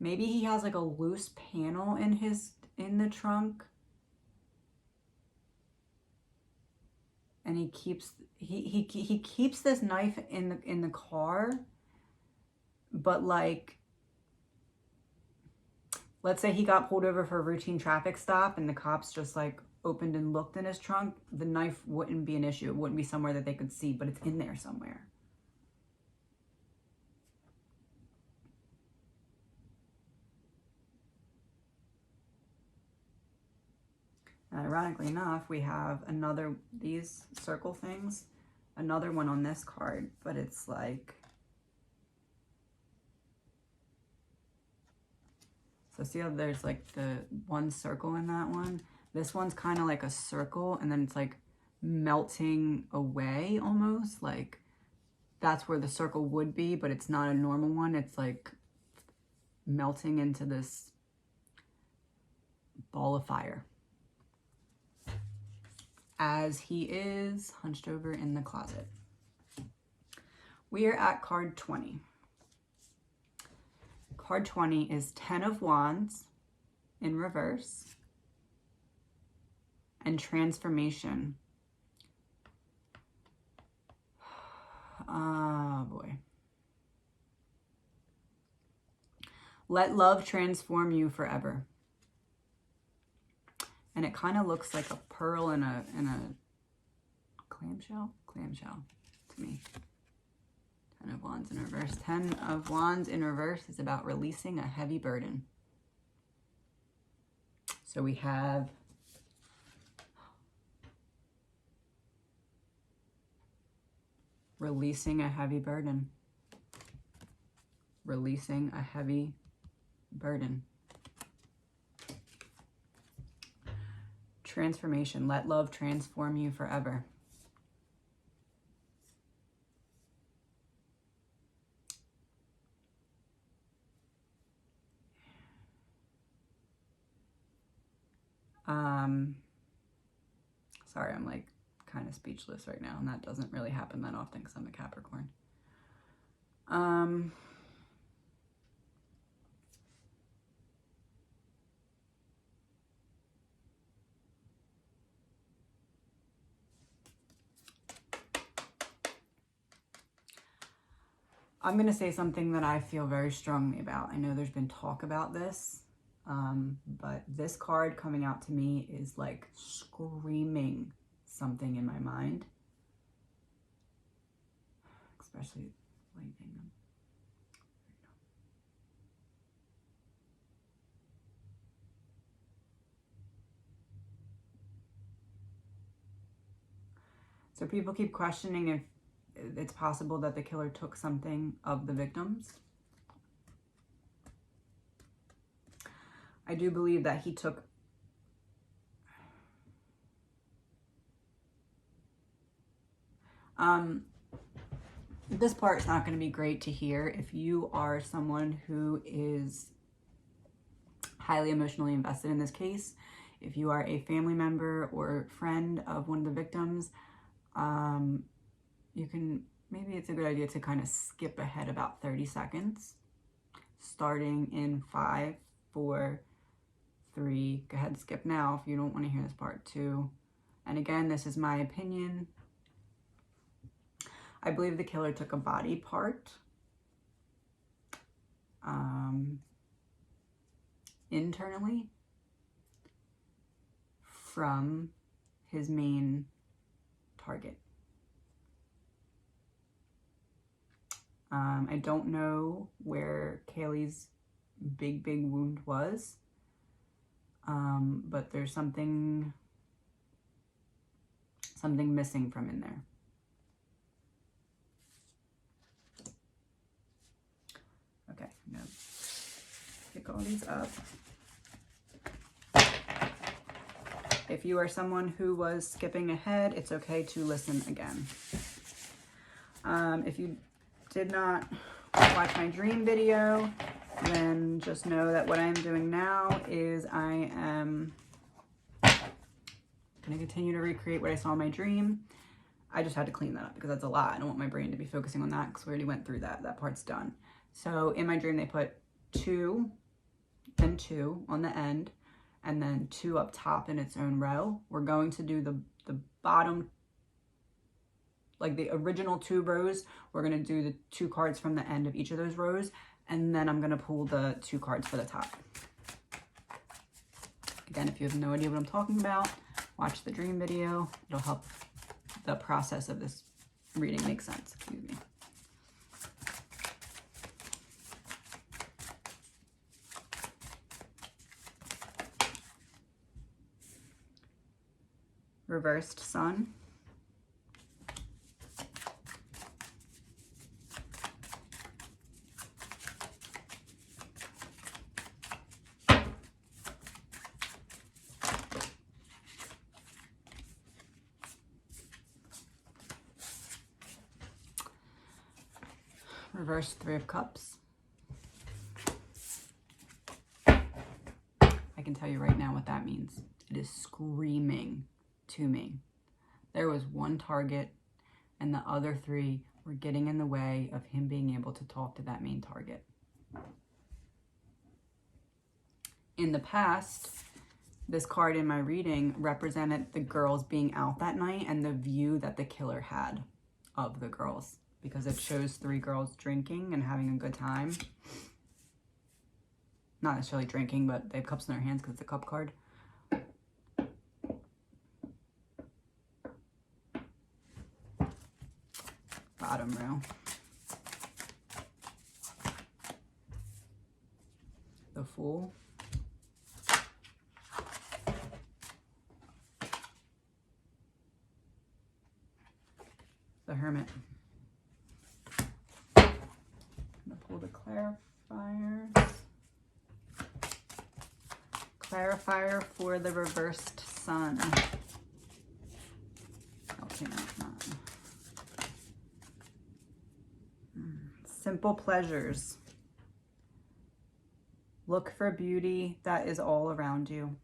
maybe he has like a loose panel in the trunk. And he keeps this knife in the car, but like, let's say he got pulled over for a routine traffic stop and the cops just like opened and looked in his trunk, the knife wouldn't be an issue. It wouldn't be somewhere that they could see, but it's in there somewhere. And ironically enough, we have these circle things, another one on this card, but it's like, so see how there's like the one circle in that one? This one's kind of like a circle and then it's like melting away almost, like that's where the circle would be, but it's not a normal one. It's like melting into this ball of fire as he is hunched over in the closet. We are at card 20. Card 20 is 10 of Wands in reverse and transformation. Oh boy. Let love transform you forever. And it kind of looks like a pearl in a clamshell to me. 10 of Wands in reverse. 10 of Wands in reverse is about releasing a heavy burden. So we have releasing a heavy burden. Releasing a heavy burden. Transformation. Let love transform you forever. Sorry, I'm like kind of speechless right now, and that doesn't really happen that often because I'm a Capricorn. I'm going to say something that I feel very strongly about. I know there's been talk about this, but this card coming out to me is like screaming something in my mind, especially lightning. So people keep questioning if it's possible that the killer took something of the victims. I do believe that he took this part's not going to be great to hear if you are someone who is highly emotionally invested in this case. If you are a family member or friend of one of the victims, you can, maybe it's a good idea to kind of skip ahead about 30 seconds, starting in 5, 4, 3, go ahead and skip now if you don't want to hear this part. 2, and again, this is my opinion. I believe the killer took a body part internally from his main target. I don't know where Kaylee's big wound was, but there's something missing from in there. Okay, I'm gonna pick all these up. If you are someone who was skipping ahead, it's okay to listen again. If you did not watch my dream video, then just know that what I'm doing now is I am going to continue to recreate what I saw in my dream. I just had to clean that up because that's a lot. I don't want my brain to be focusing on that because we already went through that. That part's done. So in my dream, they put 2 and 2 on the end, and then 2 up top in its own row. We're going to do the bottom, like the original 2 rows. We're going to do the 2 cards from the end of each of those rows, and then I'm going to pull the 2 cards for the top. Again, if you have no idea what I'm talking about, watch the dream video. It'll help the process of this reading make sense. Excuse me. Reversed sun. Reversed 3 of Cups. I can tell you right now what that means. It is screaming to me. There was one target and the other 3 were getting in the way of him being able to talk to that main target. In the past, this card in my reading represented the girls being out that night and the view that the killer had of the girls, because it shows 3 girls drinking and having a good time. Not necessarily drinking, but they have cups in their hands because it's a cup card. Bottom row. The Fool. The Hermit. I'm gonna pull the clarifiers. Clarifier for the reversed sun. Okay, no, it's not. Simple pleasures. Look for beauty that is all around you.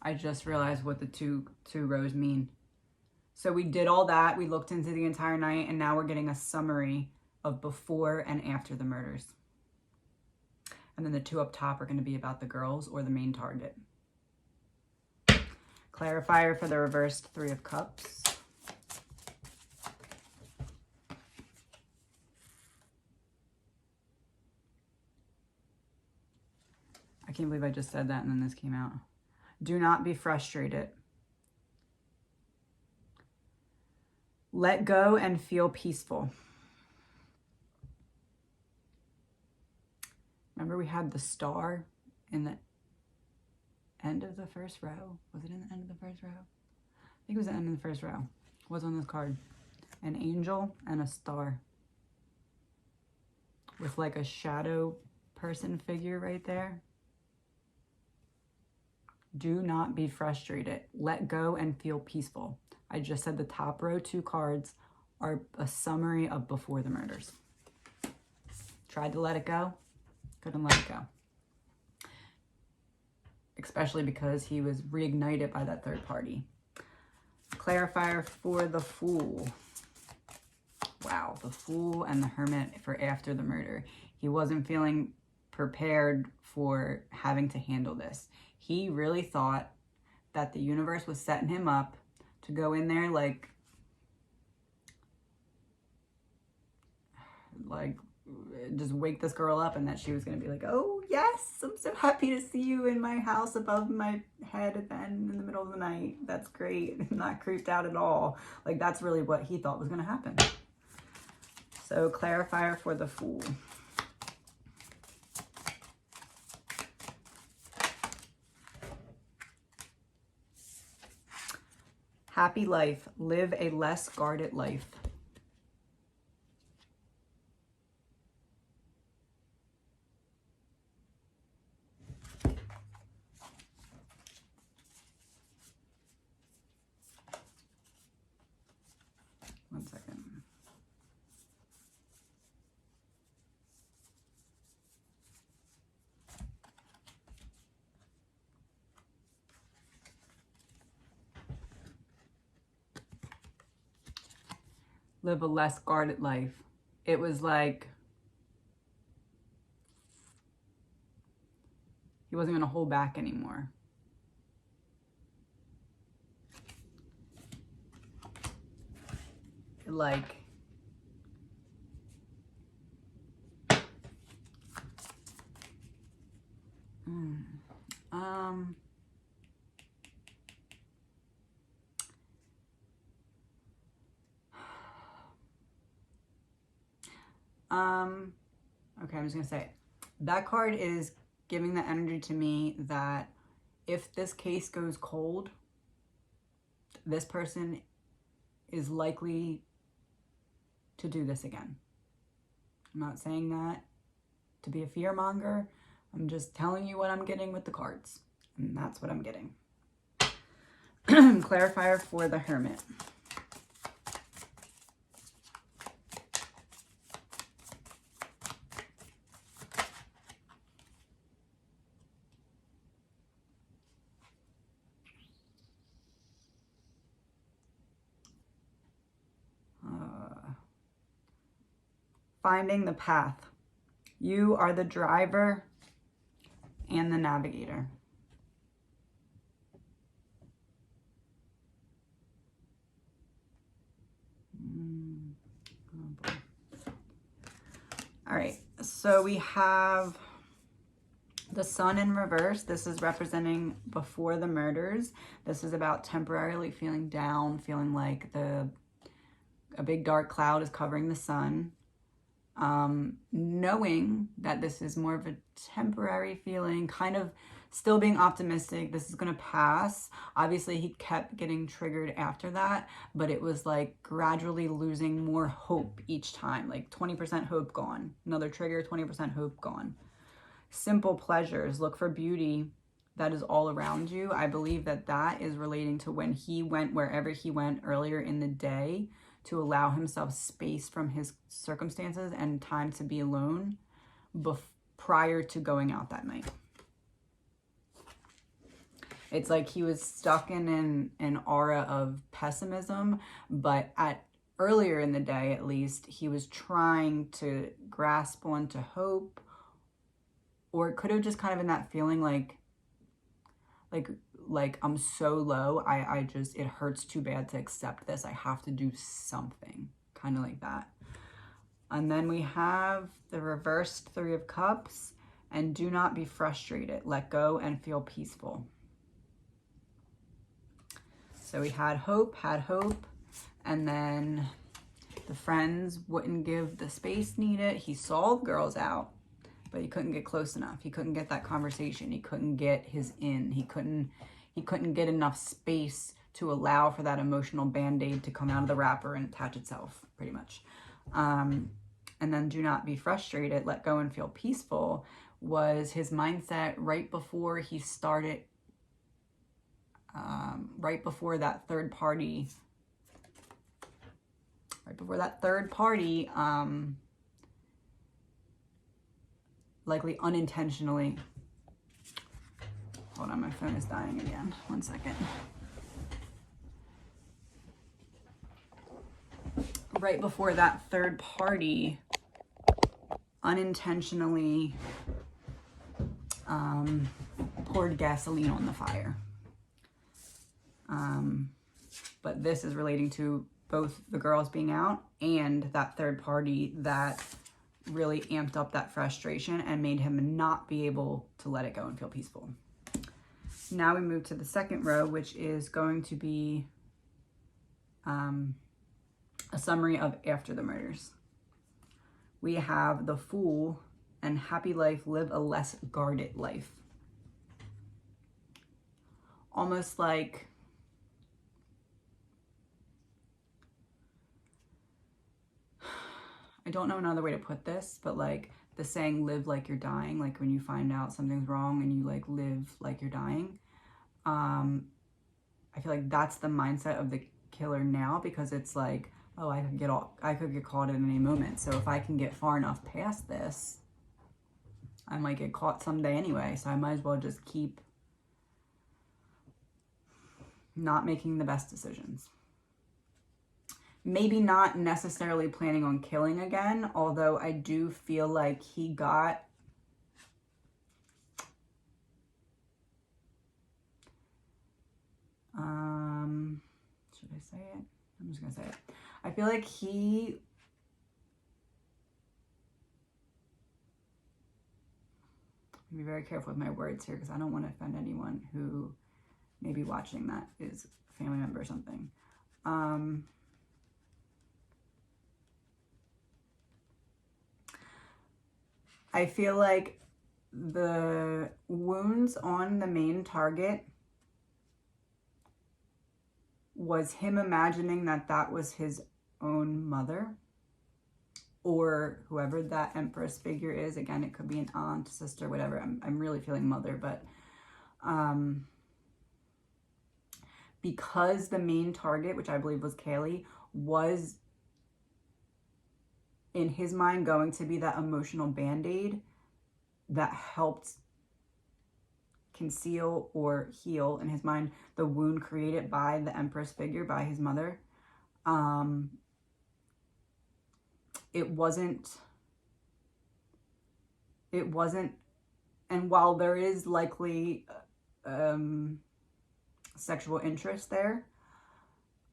I just realized what the two rows mean. So we did all that. We looked into the entire night, and now we're getting a summary of before and after the murders. And then the 2 up top are going to be about the girls or the main target. Clarifier for the reversed Three of Cups. I can't believe I just said that and then this came out. Do not be frustrated. Let go and feel peaceful. Remember we had the star in the end of the first row? Was it in the end of the first row? I think it was the end of the first row. What's on this card? An angel and a star. With like a shadow person figure right there. Do not be frustrated. Let go and feel peaceful. I just said the top row 2 cards are a summary of before the murders. Tried to let it go. Couldn't let it go. Especially because he was reignited by that third party. Clarifier for the Fool. Wow, the Fool and the Hermit for after the murder. He wasn't feeling prepared for having to handle this. He really thought that the universe was setting him up to go in there like just wake this girl up, and that she was going to be like, oh yes, I'm so happy to see you in my house above my head at the end in the middle of the night. That's great. I'm not creeped out at all. Like, that's really what he thought was going to happen. So clarifier for the Fool. Happy life. Live a less guarded life. One second. Live a less guarded life. It was like he wasn't going to hold back anymore. Like, okay, I'm just gonna say it. That card is giving the energy to me that if this case goes cold, this person is likely to do this again. I'm not saying that to be a fearmonger. I'm just telling you what I'm getting with the cards. And that's what I'm getting. Clarifier for the Hermit. Finding the path. You are the driver and the navigator. Oh boy. All right, so we have the Sun in reverse. This is representing before the murders. This is about temporarily feeling down, feeling like a big dark cloud is covering the sun. Knowing that this is more of a temporary feeling, kind of still being optimistic, this is going to pass. Obviously, he kept getting triggered after that, but it was like gradually losing more hope each time, like 20% hope gone, another trigger, 20% hope gone. Simple pleasures, look for beauty that is all around you. I believe that that is relating to when he went wherever he went earlier in the day, to allow himself space from his circumstances and time to be alone prior to going out that night. It's like he was stuck in an aura of pessimism, but earlier in the day, at least, he was trying to grasp onto hope, or it could have just kind of been that feeling like like, I'm so low. I just, it hurts too bad to accept this. I have to do something, kind of like that. And then we have the reversed Three of Cups, and do not be frustrated. Let go and feel peaceful. So we had hope, and then the friends wouldn't give the space needed. He saw the girls out, but he couldn't get close enough. He couldn't get that conversation. He couldn't get his in. He couldn't get enough space to allow for that emotional band-aid to come out of the wrapper and attach itself, pretty much. And then do not be frustrated, let go and feel peaceful was his mindset right before he started, right before that third party, likely unintentionally, hold on, my phone is dying again, 1 second. Right before that third party unintentionally poured gasoline on the fire. But this is relating to both the girls being out and that third party that really amped up that frustration and made him not be able to let it go and feel peaceful. Now we move to the second row, which is going to be a summary of after the murders. We have the Fool and happy life, live a less guarded life. Almost like I don't know another way to put this, but like the saying, live like you're dying, like when you find out something's wrong and you like live like you're dying. I feel like that's the mindset of the killer now, because it's like, oh, I could get caught at any moment. So if I can get far enough past this, I might get caught someday anyway. So I might as well just keep not making the best decisions. Maybe not necessarily planning on killing again, although I do feel like he got should I say it? I'm just gonna say it. I feel like he be very careful with my words here because I don't want to offend anyone who may be watching that is a family member or something. I feel like the wounds on the main target was him imagining that that was his own mother or whoever that Empress figure is. Again, it could be an aunt, sister, whatever. I'm really feeling mother, but because the main target, which I believe was Kaylee, was in his mind going to be that emotional band-aid that helped conceal or heal in his mind the wound created by the Empress figure, by his mother. It wasn't, and while there is likely sexual interest there,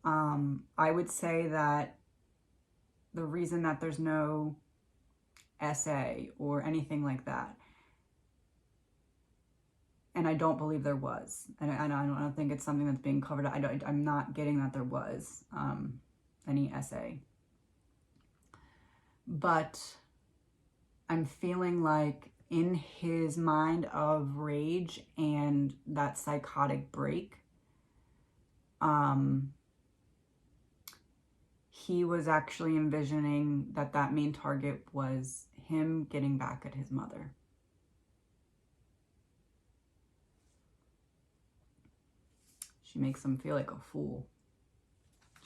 I would say that the reason that there's no essay or anything like that, and I don't believe there was, and I don't think it's something that's being covered. I'm not getting that there was any essay, but I'm feeling like in his mind of rage and that psychotic break, he was actually envisioning that that main target was him getting back at his mother. She makes him feel like a fool.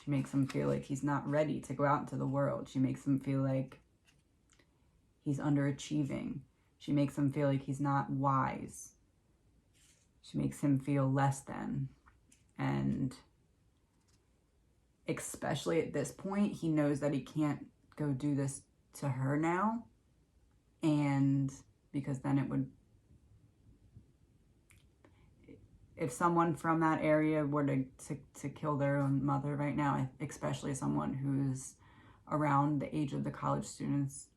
She makes him feel like he's not ready to go out into the world. She makes him feel like he's underachieving. She makes him feel like he's not wise. She makes him feel less than. And especially at this point, he knows that he can't go do this to her now. And because then if someone from that area were to kill their own mother right now, especially someone who's around the age of the college students,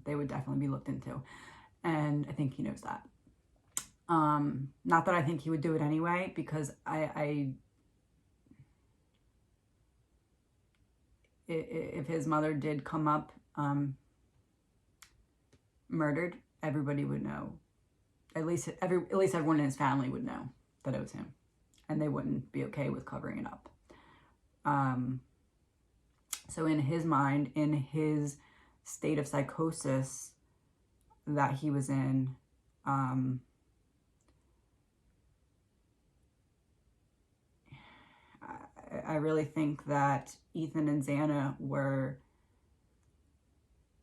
they would definitely be looked into. And I think he knows that. Not that I think he would do it anyway, because if his mother did come up murdered, everybody would know. At least everyone in his family would know that it was him, and they wouldn't be okay with covering it up. So in his mind, in his state of psychosis that he was in, I really think that Ethan and Xana were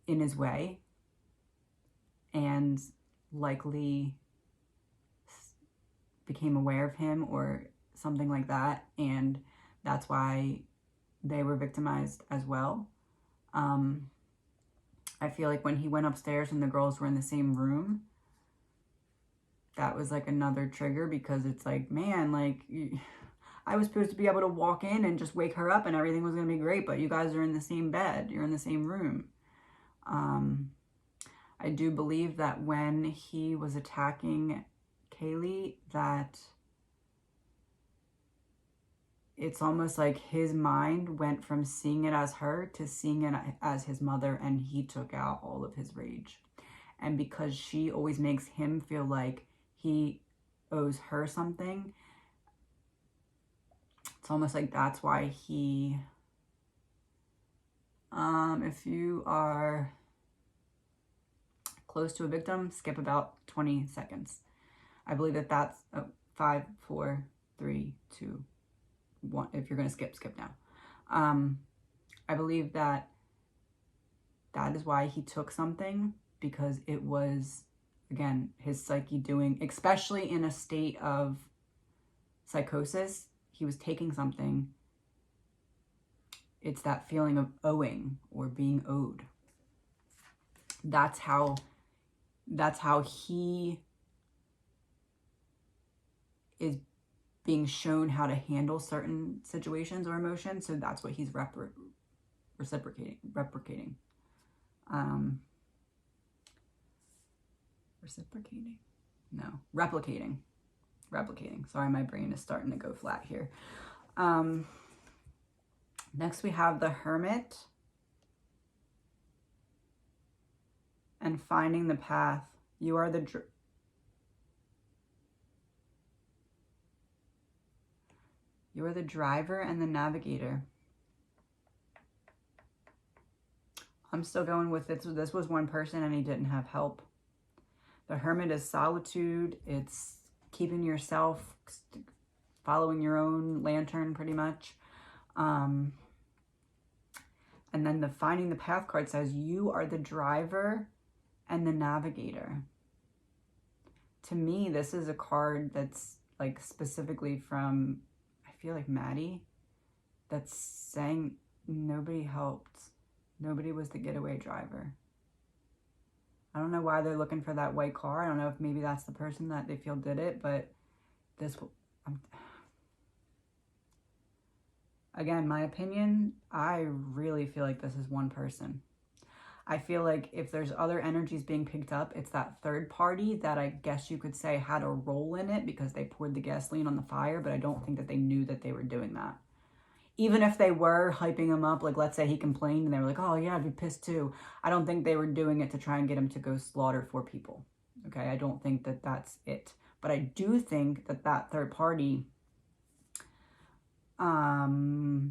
in his way and likely became aware of him or something like that, and that's why they were victimized as well. I feel like when he went upstairs and the girls were in the same room, that was like another trigger, because it's like, man, like, I was supposed to be able to walk in and just wake her up and everything was going to be great, but you guys are in the same bed, you're in the same room. I do believe that when he was attacking Kaylee, that it's almost like his mind went from seeing it as her to seeing it as his mother, and he took out all of his rage. And because she always makes him feel like he owes her something, it's almost like that's why he, if you are close to a victim, skip about 20 seconds. I believe that that's 5, 4, 3, 2, 1. If you're going to skip now. I believe that that is why he took something, because it was, again, his psyche doing, especially in a state of psychosis, he was taking something. It's that feeling of owing or being owed. That's how he is being shown how to handle certain situations or emotions. So that's what he's replicating. Sorry, my brain is starting to go flat here. Next we have the Hermit and finding the path. You are the driver and the navigator. I'm still going with it. So this was one person and he didn't have help. The Hermit is solitude. It's keeping yourself, following your own lantern pretty much. And then the finding the path card says you are the driver and the navigator. To me, this is a card that's like specifically from, I feel like Maddie, that's saying nobody helped. Nobody was the getaway driver. I don't know why they're looking for that white car. I don't know if maybe that's the person that they feel did it, but this, again, my opinion, I really feel like this is one person. I feel like if there's other energies being picked up, it's that third party that I guess you could say had a role in it because they poured the gasoline on the fire, but I don't think that they knew that they were doing that. Even if they were hyping him up, like let's say he complained and they were like, oh yeah, I'd be pissed too. I don't think they were doing it to try and get him to go slaughter 4 people. Okay, I don't think that that's it. But I do think that that third party knows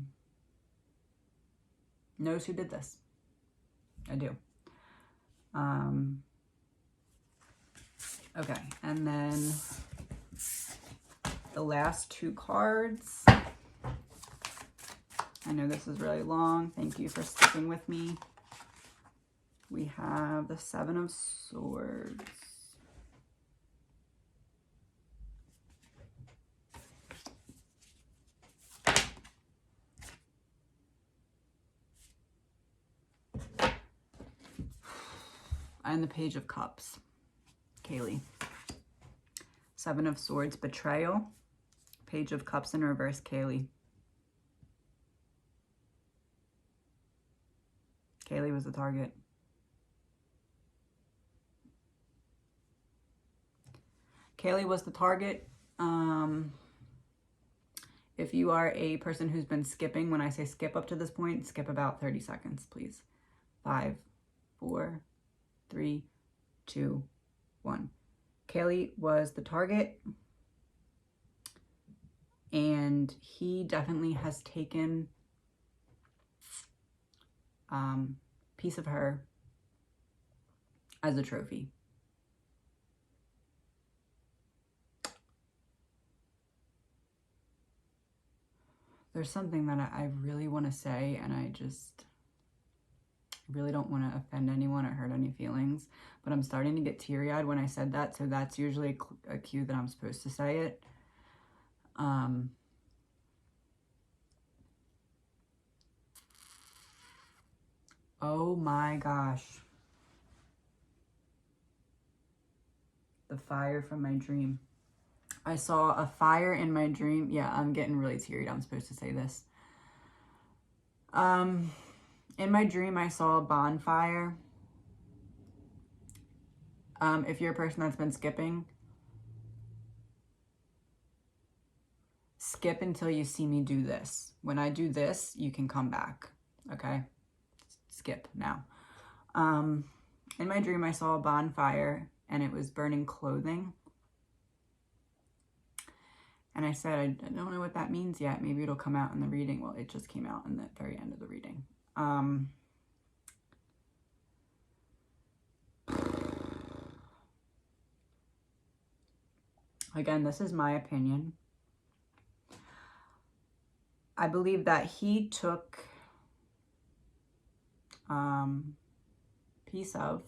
who did this. I do. Okay, and then the last 2 cards. I know this is really long. Thank you for sticking with me. We have the 7 of Swords. And the Page of Cups. Kaylee. 7 of Swords, betrayal. Page of Cups in reverse, Kaylee. Kaylee was the target. Kaylee was the target. If you are a person who's been skipping, when I say skip up to this point, skip about 30 seconds, please. 5, 4, 3, 2, 1. Kaylee was the target. And he definitely has taken piece of her as a trophy. There's something that I really want to say, and I really don't want to offend anyone or hurt any feelings, but I'm starting to get teary-eyed when I said that, so that's usually a cue that I'm supposed to say it. Oh my gosh. The fire from my dream. I saw a fire in my dream. Yeah, I'm getting really teary-eyed. I'm supposed to say this. In my dream, I saw a bonfire. If you're a person that's been skipping, skip until you see me do this. When I do this, you can come back, okay? Skip now. In my dream, I saw a bonfire, and it was burning clothing. And I said, I don't know what that means yet. Maybe it'll come out in the reading. Well, it just came out in the very end of the reading. Again, this is my opinion. I believe that he took piece of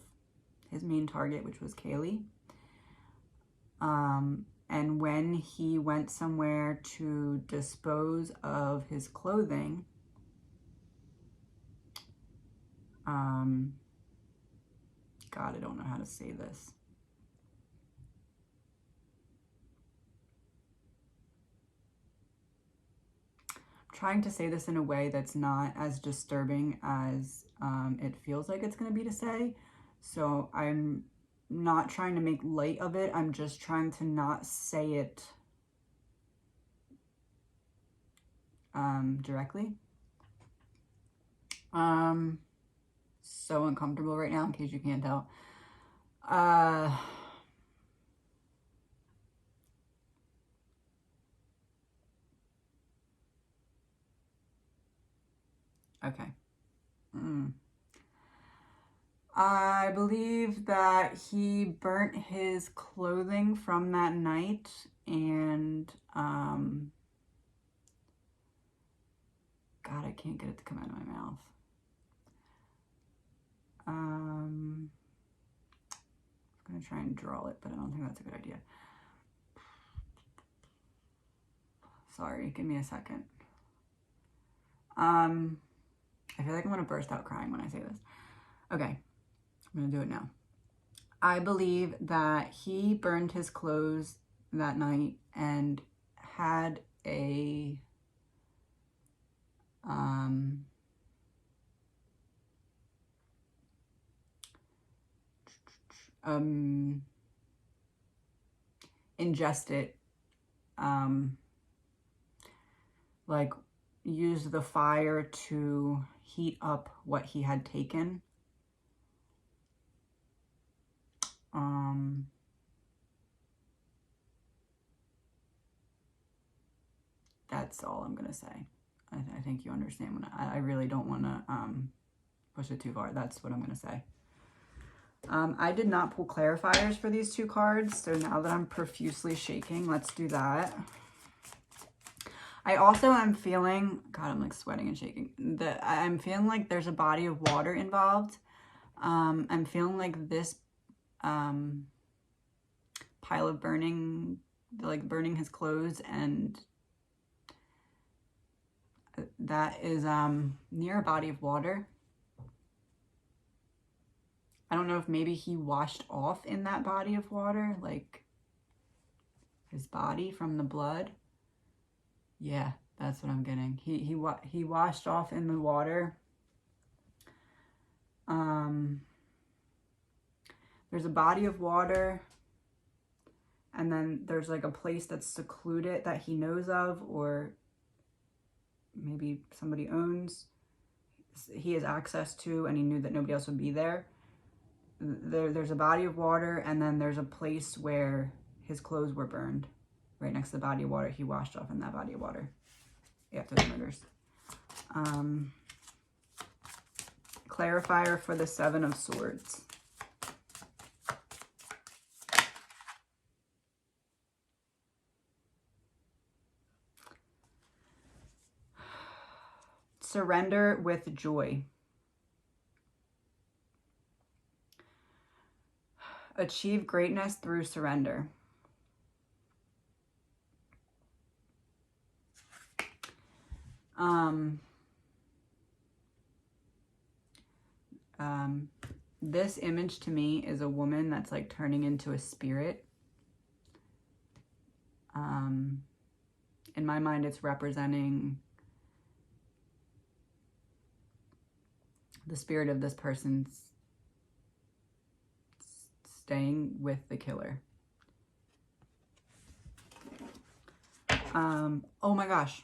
his main target, which was Kaylee. And when he went somewhere to dispose of his clothing, God, I don't know how to say this. I'm trying to say this in a way that's not as disturbing as it feels like it's going to be to say. So I'm not trying to make light of it. I'm just trying to not say it directly. So uncomfortable right now, in case you can't tell. Okay. I believe that he burnt his clothing from that night, and God, I can't get it to come out of my mouth. I'm gonna try and draw it, but I don't think that's a good idea. Sorry, give me a second. I feel like I'm gonna burst out crying when I say this. Okay, I'm gonna do it now. I believe that he burned his clothes that night and had a ingest it, like use the fire to heat up what he had taken. That's all I'm gonna say. I think you understand when I really don't want to push it too far. That's what I'm gonna say. I did not pull clarifiers for these two cards, so now that I'm profusely shaking, let's do that. I also am feeling, God, I'm like sweating and shaking, that I'm feeling like there's a body of water involved. I'm feeling like this pile of burning, like burning his clothes, and that is near a body of water. I don't know if maybe he washed off in that body of water, like his body from the blood. Yeah, that's what I'm getting. He washed off in the water. There's a body of water, and then there's like a place that's secluded that he knows of, or maybe somebody owns. He has access to, and he knew that nobody else would be there. There's a body of water, and then there's a place where his clothes were burned, right next to the body of water. He washed off in that body of water after the murders. Clarifier for the Seven of Swords. Surrender with joy. Achieve greatness through surrender. This image to me is a woman that's like turning into a spirit. In my mind, it's representing the spirit of this person's staying with the killer. Oh my gosh.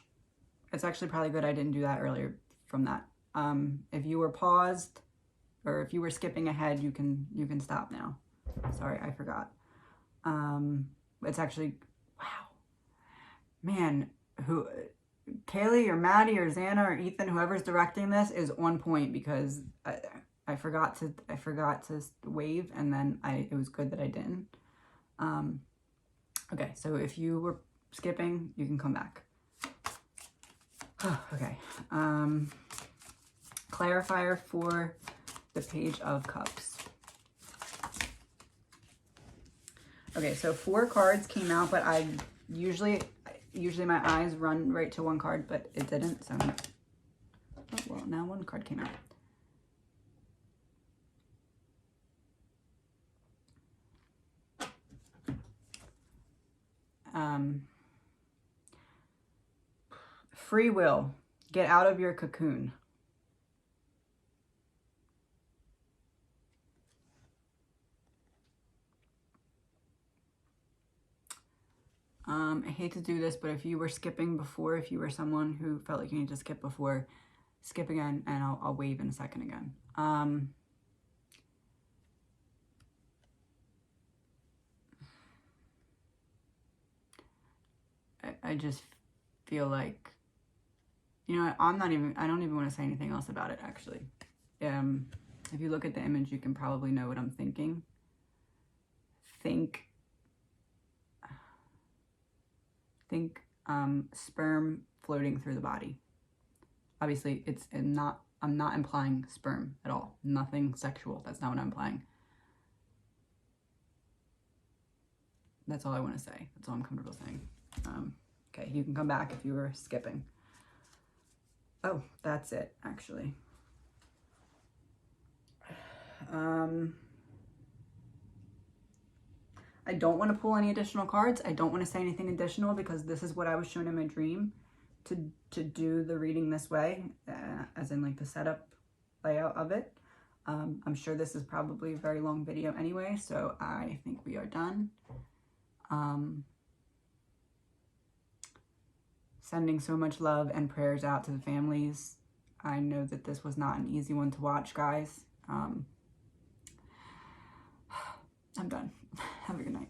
It's actually probably good I didn't do that earlier from that. If you were paused or if you were skipping ahead, you can stop now. Sorry, I forgot. It's actually, wow. Man, Kaylee or Maddie or Xana or Ethan, whoever's directing this, is on point, because I forgot to wave, and then it was good that I didn't. Okay, so if you were skipping, you can come back. Okay. Clarifier for the Page of Cups. Okay, so 4 cards came out, but I usually my eyes run right to one card, but it didn't, so oh, well, now 1 card came out. Free will. Get out of your cocoon. I hate to do this, but if you were skipping before, if you were someone who felt like you need to skip before, skip again, and I'll wave in a second again. I just feel like, you know, I don't even want to say anything else about it, actually. If you look at the image, you can probably know what I'm thinking. Think sperm floating through the body. Obviously, I'm not implying sperm at all. Nothing sexual. That's not what I'm implying. That's all I want to say. That's all I'm comfortable saying. Okay, you can come back if you were skipping. Oh, that's it, actually. I don't want to pull any additional cards. I don't want to say anything additional, because this is what I was shown in my dream to do the reading this way, as in like the setup layout of it. I'm sure this is probably a very long video anyway, so I think we are done. Sending so much love and prayers out to the families. I know that this was not an easy one to watch, guys. I'm done. Have a good night.